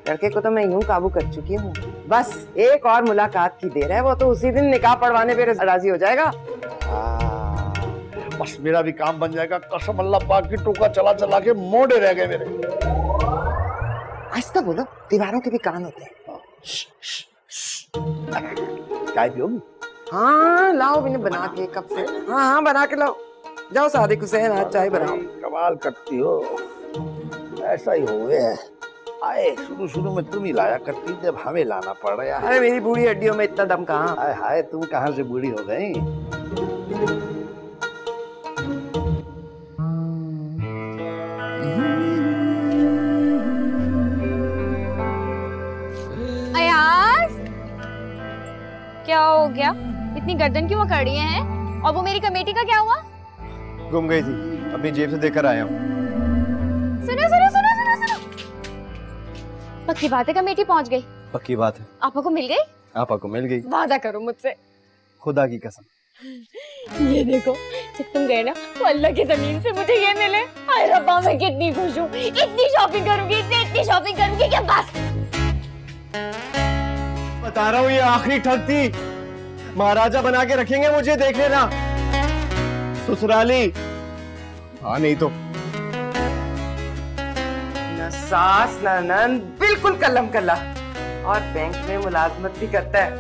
लड़के को तो मैं यूं काबू कर चुकी हूँ, बस एक और मुलाकात की देर है, वो तो उसी दिन निकाह पढ़वाने पे राजी हो जाएगा। बस मेरा भी काम बन जाएगा, कसम अल्लाह पाक की, टोका चला चला के मोड़े रह गए मेरे। आहिस्ता बोलो, दीवारों के भी कान होते हैं। चाय पियोगी? हाँ लाओ, मैंने बना के कब से। हाँ हाँ बना के लाओ, जाओ सादिक हुसैन आज चाय बनाओ। कमाल करती हो, ऐसा ही हो गया। आए शुरू शुरू में तुम ही लाया करती थी, अब हमें लाना पड़ रहा है। अरे मेरी बूढ़ी हड्डियों में इतना दम कहाँ। हाय हाय, तुम कहाँ से बूढ़ी हो गई? अयाज, क्या हो गया? इतनी गर्दन क्यों अकड़ रही है? और वो मेरी कमेटी का क्या हुआ? गुम गई थी, अपनी जेब से देकर आया हूँ। सुनो सुनो सुनो सुनो सुनो, पक्की बात है कमेटी पहुंच गई? पक्की बात है। आपा को मिल गई? आपा को मिल गई। वादा करो मुझसे। खुदा की कसम। ये देखो, जब तुम गए ना तो अल्लाह की जमीन से मुझे ये मिले। हाय रब्बा, मैं कितनी खुश हूँ, इतनी शॉपिंग करूंगी, इतनी शॉपिंग करूंगी कि बस। बता रहा हूँ ये आखिरी ठग थी, महाराजा बना के रखेंगे मुझे, देख लेना। ससुराली। हाँ नहीं तो न सास न नंद, बिल्कुल कलम कला, और बैंक में मुलाजमत भी करता है।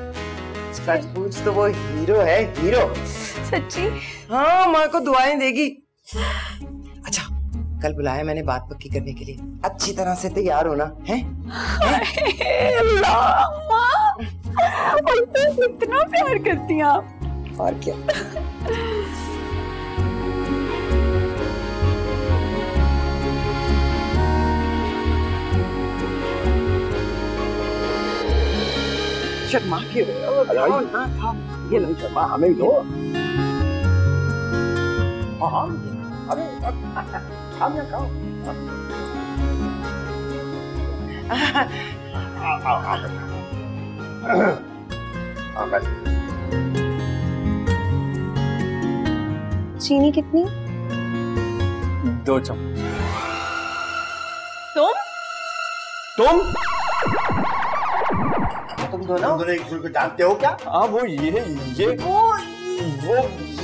सच पूछ तो वो हीरो है, हीरो। सच्ची? हाँ, माँ को दुआएं देगी। अच्छा, कल बुलाया मैंने बात पक्की करने के लिए, अच्छी तरह से तैयार होना है? अल्लाह, माँ, इतना प्यार करती हैं आप। और क्या? शर्मा क्यों? ये नहीं शर्मा, हमें ही दो। हाँ, अरे खाओ या खाओ। चीनी कितनी? 2 चम्मच। तुम दोनों एक दूसरे को जानते हो क्या? हाँ वो ये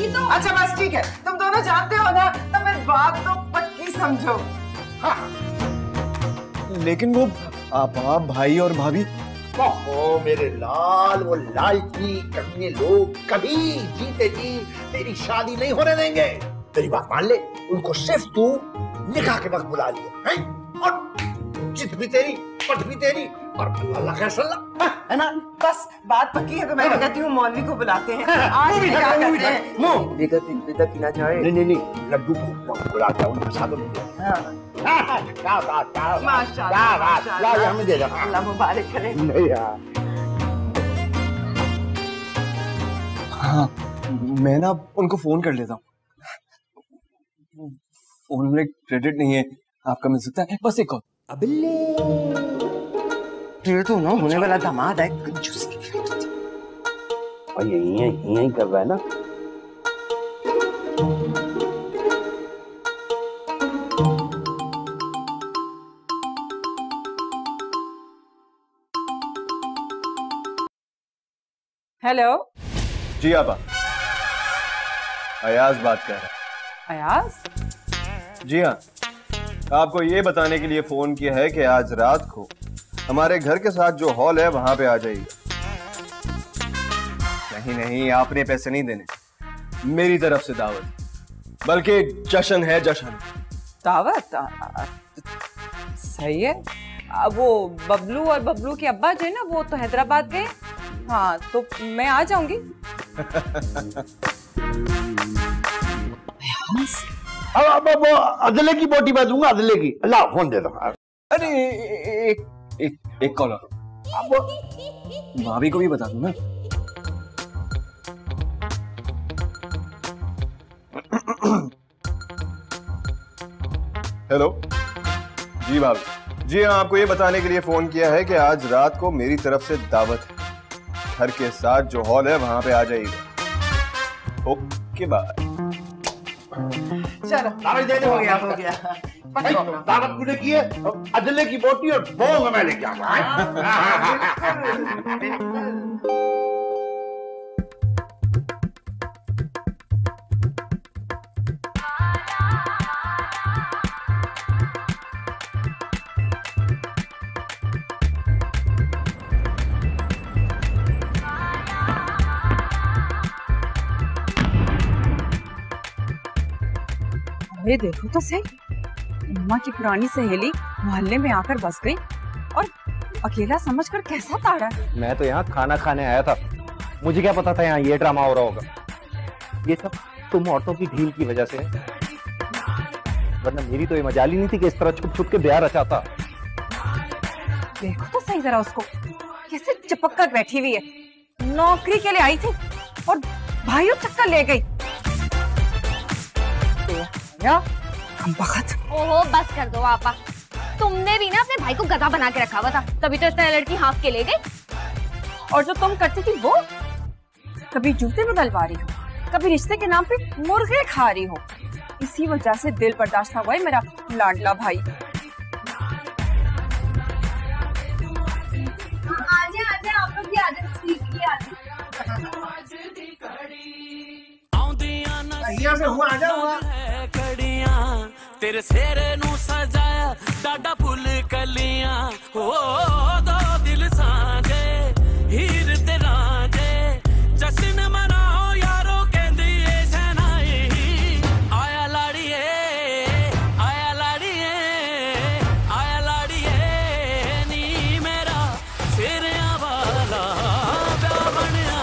तो अच्छा बस ठीक है, तुम दोनों जानते हो ना, तो फिर बात तो पक्की समझो। हाँ। लेकिन वो आप भाई और भाभी। ओहो मेरे लाल, वो लालची कमीने लोग कभी जीते जी तेरी शादी नहीं होने देंगे। तेरी बात मान ले, उनको सिर्फ तू निकाह के वक्त बुला लिया है, और जिद भी तेरी, पट भी तेरी, और अल्लाह का सल्ला, है ना? बस बात पक्की है तो मैं कहती हूँ मौलवी को बुलाते हैं, आज निकाह करते हैं। मुंह बेदत ना जाए। नहीं, लड्डू को बुलाता हूँ, उनके साथ क्या बात, माशाल्लाह, हमें दे दो। अल्लाह मुबारक करे। नहीं यार, हाँ मैं ना उनको फोन कर लेता हूँ, फोन में क्रेडिट नहीं है, आपका मिल सकता है, बस एक कॉल। ये तो ना होने वाला दामाद है, और यही कर रहा है ना। हेलो। जी आपा, अयाज बात कर रहा है। अयाज? जी हाँ, आपको ये बताने के लिए फोन किया है कि आज रात को हमारे घर के साथ जो हॉल है वहां पे आ जाइए। नहीं, आपने पैसे नहीं देने, मेरी तरफ से दावत, बल्कि जश्न है, जश्न। दावत? सही है। वो बबलू और बबलू के अब्बा जो है ना, वो तो हैदराबाद गए। हाँ तो मैं आ जाऊंगी। अब अदले की बोटी मैं दूंगा, अदले की। अल्लाह फोन दे दो। अरे एक कॉल और, भाभी को भी बता दूं ना। हेलो जी भाभी। जी हाँ, आपको ये बताने के लिए फोन किया है कि आज रात को मेरी तरफ से दावत है। घर के साथ जो हॉल है वहां पे आ जाइएगा। Okay bye. चलो दावत दे दे, हो गया दावत तूने की है, अजले की बोटी और बोंग मैं लेके आऊंगा। अरे देखो तो सही, उम्मा की पुरानी सहेली मोहल्ले में आकर बस गई और अकेला समझकर कैसा ताड़ा है। मैं तो यहाँ खाना खाने आया था, मुझे क्या पता था यहाँ ये ड्रामा हो रहा होगा। ये सब तुम औरतों की ढील की वजह से है, वरना मेरी तो ये मजाल ही नहीं थी कि इस तरह छुप छुप के ब्याह रचाता। देखो तो सही जरा उसको, कैसे चिपक कर बैठी हुई है। नौकरी के लिए आई थी और भाइयों चक्कर ले गई। हम बखत। ओहो बस कर दो आपा, तुमने भी ना अपने भाई को गधा बना के रखा हुआ था, तभी तो इस तरह लड़की हाँक के ले गई। और जो तुम करती थी वो, कभी जूते बदलवा रही हो, कभी रिश्ते के नाम पे मुर्गे खा रही हो। इसी वजह से दिल बर्दाश्त हुआ है मेरा लाडला भाई। आजे आजे आप लोग भी आजे, सीख आजे। तेरे सेरे नू सजाया डाडा फुल कलियां, हो दो दिल सांझे हीर ते रांझे, जश्न मनाओ यारो कहंदी ए शहनाई। आया लाड़िए आया लाड़िए आया लाड़िए नी मेरा सेरिया वाला ब्याह बनया।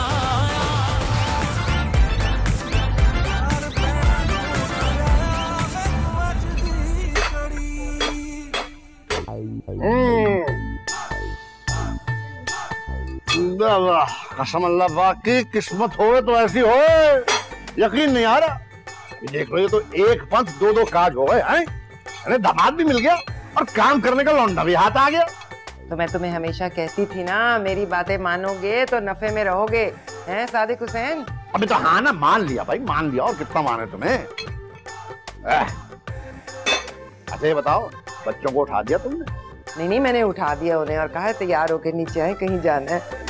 कसम अल्लाह वाकई किस्मत हो तो ऐसी हो, यकीन नहीं आ रहा। देख लो, ये तो एक पंथ दो दो काज हो गए हैं। अरे दामाद भी मिल गया और काम करने का लौंडा भी हाथ आ गया। तो मैं तुम्हें हमेशा कहती थी ना, मेरी बातें मानोगे तो नफे में रहोगे, हैं सादिक हुसैन? अभी तो हाँ ना, मान लिया भाई, मान लिया। और कितना माने तुम्हें? अच्छा ये बताओ, बच्चों को उठा दिया तुमने? नहीं, मैंने उठा दिया उन्हें और कहा है तैयार होके नीचे आए, कहीं जाना है।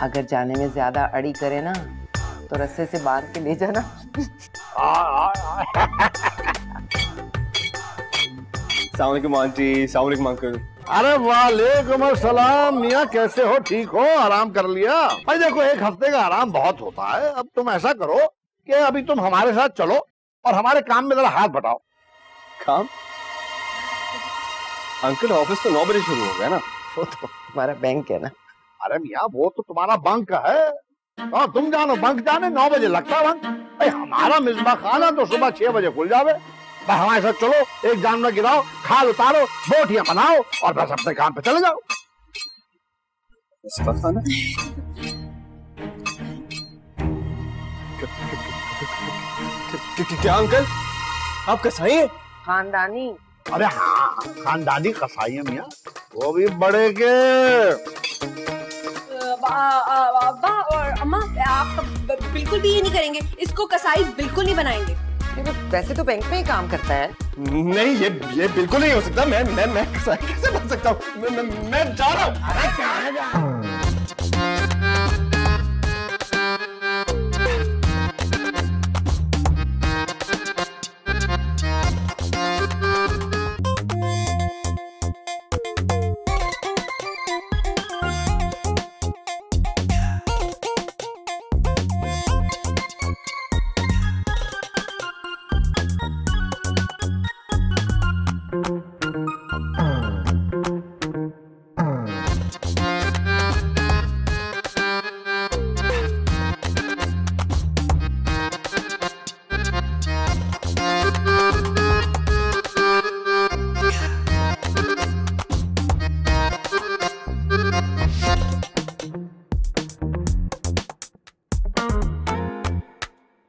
अगर जाने में ज्यादा अड़ी करे ना तो रस्से से बांध के ले जाना। सलाम आंटी, सलाम अंकल। अरे वालेकुम अस्सलाम मियाँ, कैसे हो? ठीक हो? आराम कर लिया? भाई देखो, एक हफ्ते का आराम बहुत होता है। अब तुम ऐसा करो कि अभी तुम हमारे साथ चलो और हमारे काम में जरा हाथ बटाओ। काम? अंकल ऑफिस तो 9 बजे शुरू हो गया ना। वो तो हमारा बैंक है ना। अरे मियाँ, वो तो तुम्हारा बंक है, और तुम जानो बंक जाने, 9 बजे लगता है बंक। भाई हमारा मिसबा खाना तो सुबह 6 बजे खुल जावे। भाई हमारे साथ चलो, एक जान में गिराओ, खाल उतारो, बोटियां बनाओ और बस अपने काम पे चले जाओ। मिसबा खाना? क्या अंकल, आप कसाई हैं? खानदानी। अरे हाँ, खानदानी कसाई है मियाँ, वो भी बड़े के। अब्बा और अम्मा, आप बिल्कुल भी ये नहीं करेंगे, इसको कसाई बिल्कुल नहीं बनाएंगे। वैसे तो बैंक में ही काम करता है। नहीं, ये बिल्कुल नहीं हो सकता। मैं कसाई कैसे बन सकता हूँ? मैं जा रहा हूँ।